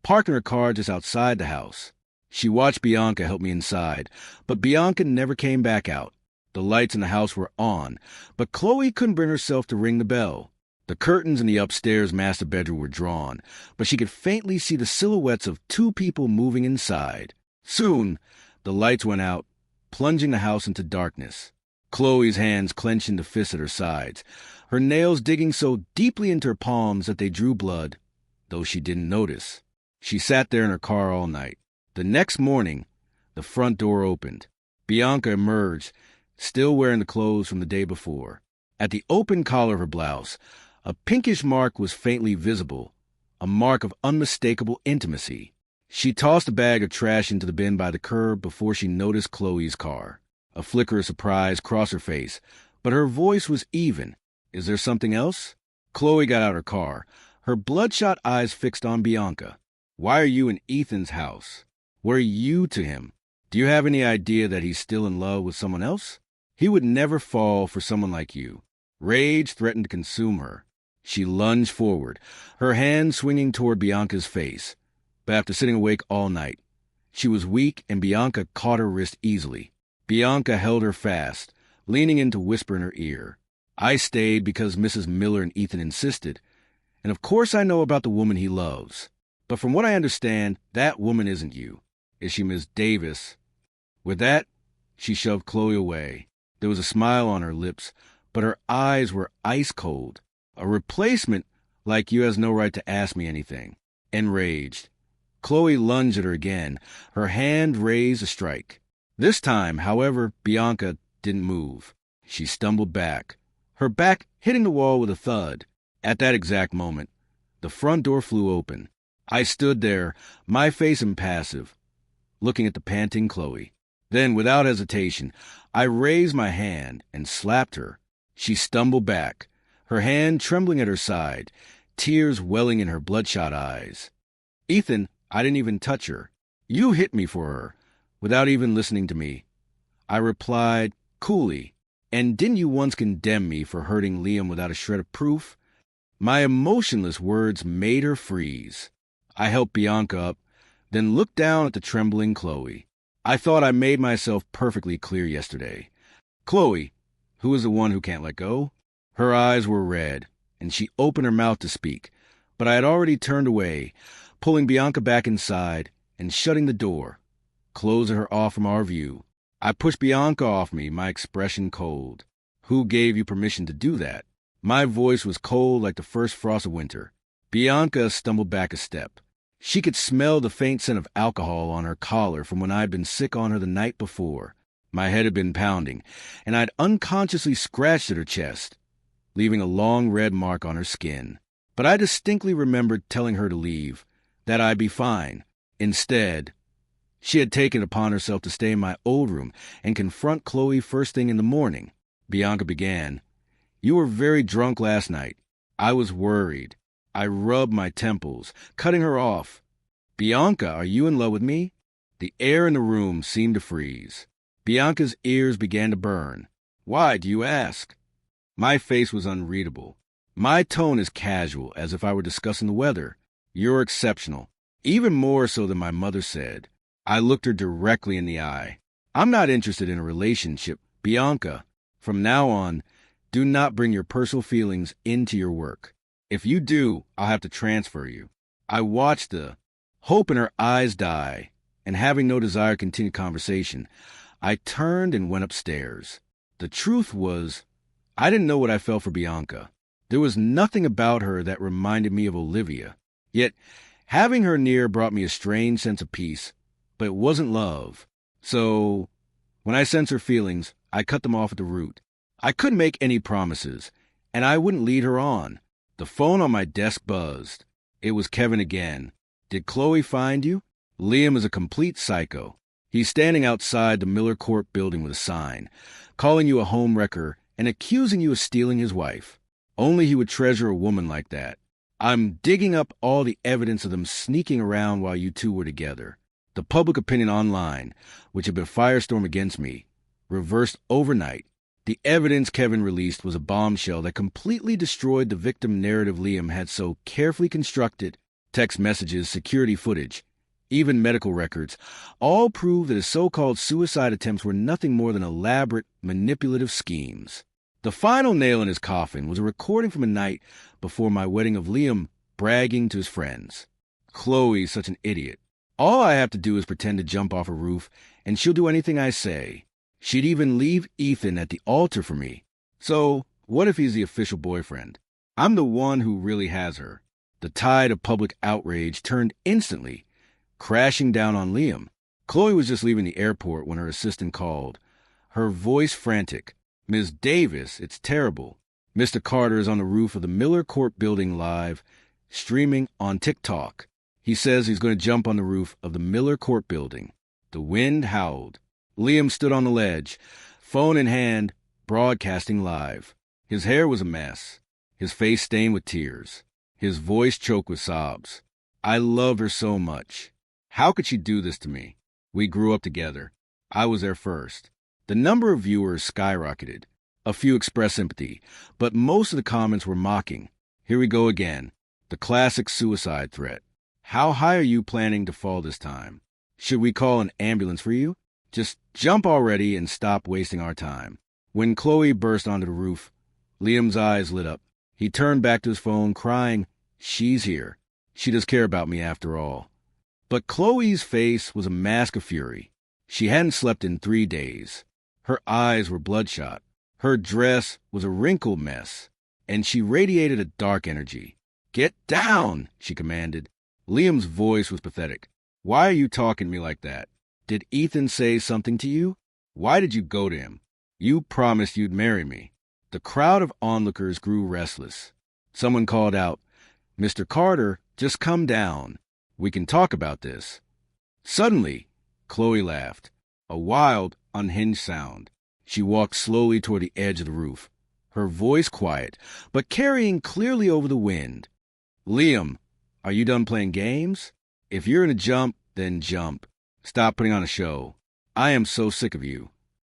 parking her car just outside the house. She watched Bianca help me inside, but Bianca never came back out. The lights in the house were on, but Chloe couldn't bring herself to ring the bell. The curtains in the upstairs master bedroom were drawn, but she could faintly see the silhouettes of 2 people moving inside. Soon, the lights went out, plunging the house into darkness. Chloe's hands clenched into fists at her sides, her nails digging so deeply into her palms that they drew blood, though she didn't notice. She sat there in her car all night. The next morning, the front door opened. Bianca emerged, still wearing the clothes from the day before. At the open collar of her blouse, a pinkish mark was faintly visible, a mark of unmistakable intimacy. She tossed a bag of trash into the bin by the curb before she noticed Chloe's car. A flicker of surprise crossed her face, but her voice was even. Is there something else? Chloe got out her car, her bloodshot eyes fixed on Bianca. Why are you in Ethan's house? What are you to him? Do you have any idea that he's still in love with someone else? He would never fall for someone like you. Rage threatened to consume her. She lunged forward, her hand swinging toward Bianca's face. But after sitting awake all night, she was weak and Bianca caught her wrist easily. Bianca held her fast, leaning in to whisper in her ear. I stayed because Mrs. Miller and Ethan insisted, and of course I know about the woman he loves. But from what I understand, that woman isn't you. Is she Miss Davis? With that, she shoved Chloe away. There was a smile on her lips, but her eyes were ice cold. A replacement like you has no right to ask me anything. Enraged, Chloe lunged at her again, her hand raised to strike. This time, however, Bianca didn't move. She stumbled back, her back hitting the wall with a thud. At that exact moment, the front door flew open. I stood there, my face impassive, looking at the panting Chloe. Then, without hesitation, I raised my hand and slapped her. She stumbled back, her hand trembling at her side, tears welling in her bloodshot eyes. Ethan, I didn't even touch her. You hit me for her, without even listening to me. I replied coolly, and didn't you once condemn me for hurting Liam without a shred of proof? My emotionless words made her freeze. I helped Bianca up, then looked down at the trembling Chloe. I thought I made myself perfectly clear yesterday. Chloe, who is the one who can't let go? Her eyes were red, and she opened her mouth to speak, but I had already turned away, pulling Bianca back inside and shutting the door, closing her off from our view. I pushed Bianca off me, my expression cold. Who gave you permission to do that? My voice was cold like the first frost of winter. Bianca stumbled back a step. She could smell the faint scent of alcohol on her collar from when I had been sick on her the night before. My head had been pounding, and I'd unconsciously scratched at her chest, leaving a long red mark on her skin. But I distinctly remembered telling her to leave, that I'd be fine. Instead, she had taken it upon herself to stay in my old room and confront Chloe first thing in the morning. Bianca began, "You were very drunk last night. I was worried." I rubbed my temples, cutting her off. "Bianca, are you in love with me?" The air in the room seemed to freeze. Bianca's ears began to burn. "Why, do you ask?" My face was unreadable. My tone is casual, as if I were discussing the weather. "You're exceptional, even more so than my mother said." I looked her directly in the eye. "I'm not interested in a relationship, Bianca. From now on, do not bring your personal feelings into your work. If you do, I'll have to transfer you." I watched the hope in her eyes die, and having no desire to continue conversation, I turned and went upstairs. The truth was, I didn't know what I felt for Bianca. There was nothing about her that reminded me of Olivia. Yet, having her near brought me a strange sense of peace, but it wasn't love. So, when I sensed her feelings, I cut them off at the root. I couldn't make any promises, and I wouldn't lead her on. The phone on my desk buzzed. It was Kevin again. "Did Chloe find you?" Liam is a complete psycho. He's standing outside the Miller Court building with a sign, calling you a homewrecker and accusing you of stealing his wife. Only he would treasure a woman like that. I'm digging up all the evidence of them sneaking around while you two were together. The public opinion online, which had been a firestorm against me, reversed overnight. The evidence Kevin released was a bombshell that completely destroyed the victim narrative Liam had so carefully constructed. Text messages, security footage, even medical records, all prove that his so-called suicide attempts were nothing more than elaborate, manipulative schemes. The final nail in his coffin was a recording from a night before my wedding of Liam bragging to his friends. "Chloe's such an idiot. All I have to do is pretend to jump off a roof, and she'll do anything I say. She'd even leave Ethan at the altar for me. So, what if he's the official boyfriend? I'm the one who really has her." The tide of public outrage turned instantly, crashing down on Liam. Chloe was just leaving the airport when her assistant called, her voice frantic. "Ms. Davis, it's terrible. Mr. Carter is on the roof of the Miller Court building live, streaming on TikTok. He says he's going to jump on the roof of the Miller Court building." The wind howled. Liam stood on the ledge, phone in hand, broadcasting live. His hair was a mess, his face stained with tears, his voice choked with sobs. I loved her so much. How could she do this to me? We grew up together. I was there first. The number of viewers skyrocketed. A few expressed sympathy, but most of the comments were mocking. Here we go again. The classic suicide threat. "How high are you planning to fall this time? Should we call an ambulance for you? Just jump already and stop wasting our time." When Chloe burst onto the roof, Liam's eyes lit up. He turned back to his phone, crying, "She's here. She does care about me after all." But Chloe's face was a mask of fury. She hadn't slept in 3 days. Her eyes were bloodshot. Her dress was a wrinkled mess, and she radiated a dark energy. "Get down," she commanded. Liam's voice was pathetic. "Why are you talking to me like that? Did Ethan say something to you? Why did you go to him? You promised you'd marry me." The crowd of onlookers grew restless. Someone called out, "Mr. Carter, just come down. We can talk about this." Suddenly, Chloe laughed. A wild, unhinged sound. She walked slowly toward the edge of the roof, her voice quiet, but carrying clearly over the wind. "Liam, are you done playing games? If you're in a jump, then jump. Stop putting on a show. I am so sick of you."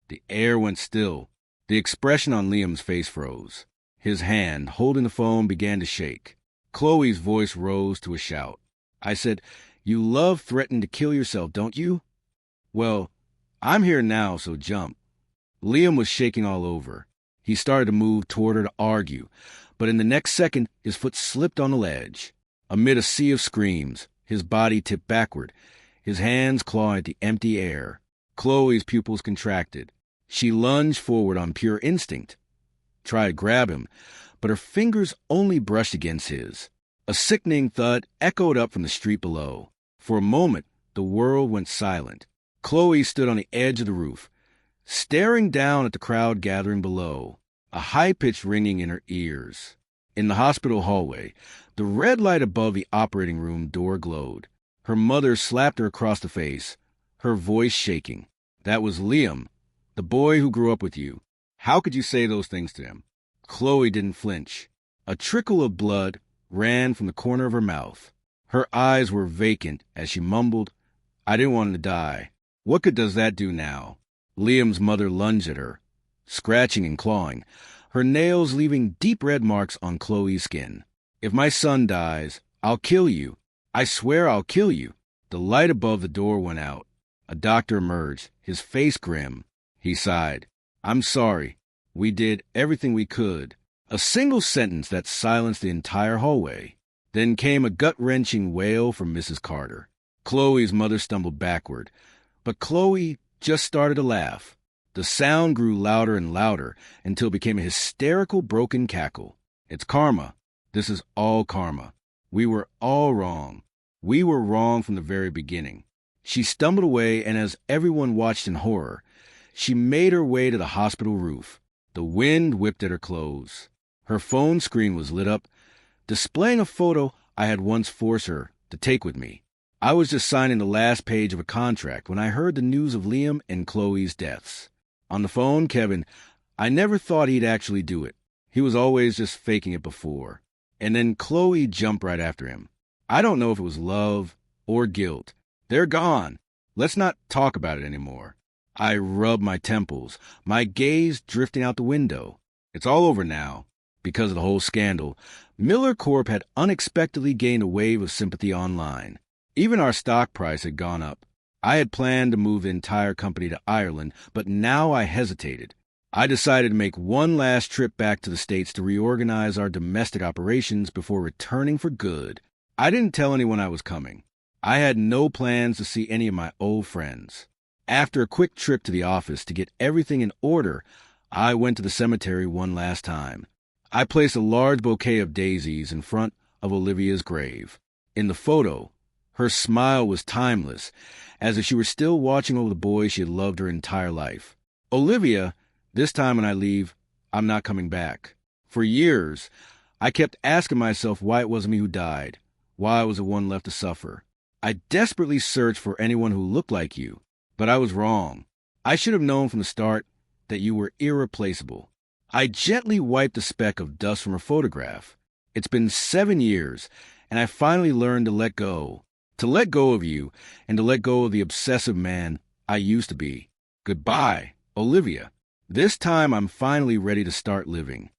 The air went still. The expression on Liam's face froze. His hand, holding the phone, began to shake. Chloe's voice rose to a shout. I said, "You love threatening to kill yourself, don't you? Well, I'm here now, so jump." Liam was shaking all over. He started to move toward her to argue, but in the next second, his foot slipped on the ledge. Amid a sea of screams, his body tipped backward, his hands clawing at the empty air. Chloe's pupils contracted. She lunged forward on pure instinct, tried to grab him, but her fingers only brushed against his. A sickening thud echoed up from the street below. For a moment, the world went silent. Chloe stood on the edge of the roof, staring down at the crowd gathering below, a high-pitched ringing in her ears. In the hospital hallway, the red light above the operating room door glowed. Her mother slapped her across the face, her voice shaking. "That was Liam, the boy who grew up with you. How could you say those things to him?" Chloe didn't flinch. A trickle of blood ran from the corner of her mouth. Her eyes were vacant as she mumbled, "I didn't want him to die. What good does that do now?" Liam's mother lunged at her, scratching and clawing, her nails leaving deep red marks on Chloe's skin. "If my son dies, I'll kill you. I swear I'll kill you." The light above the door went out. A doctor emerged, his face grim. He sighed. "I'm sorry. We did everything we could." A single sentence that silenced the entire hallway. Then came a gut-wrenching wail from Mrs. Carter. Chloe's mother stumbled backward, but Chloe just started to laugh. The sound grew louder and louder until it became a hysterical, broken cackle. "It's karma. This is all karma. We were all wrong. We were wrong from the very beginning." She stumbled away, and as everyone watched in horror, she made her way to the hospital roof. The wind whipped at her clothes. Her phone screen was lit up, displaying a photo I had once forced her to take with me. I was just signing the last page of a contract when I heard the news of Liam and Chloe's deaths. On the phone, Kevin, I never thought he'd actually do it. He was always just faking it before. And then Chloe jumped right after him. I don't know if it was love or guilt. They're gone. Let's not talk about it anymore. I rubbed my temples, my gaze drifting out the window. It's all over now. Because of the whole scandal, Miller Corp had unexpectedly gained a wave of sympathy online. Even our stock price had gone up. I had planned to move the entire company to Ireland, but now I hesitated. I decided to make one last trip back to the States to reorganize our domestic operations before returning for good. I didn't tell anyone I was coming. I had no plans to see any of my old friends. After a quick trip to the office to get everything in order, I went to the cemetery one last time. I placed a large bouquet of daisies in front of Olivia's grave. In the photo, her smile was timeless, as if she were still watching over the boy she had loved her entire life. "Olivia, this time when I leave, I'm not coming back." For years, I kept asking myself why it wasn't me who died, why I was the one left to suffer. I desperately searched for anyone who looked like you, but I was wrong. I should have known from the start that you were irreplaceable. I gently wiped a speck of dust from her photograph. It's been 7 years, and I finally learned to let go. To let go of you, and to let go of the obsessive man I used to be. Goodbye, Olivia. This time I'm finally ready to start living.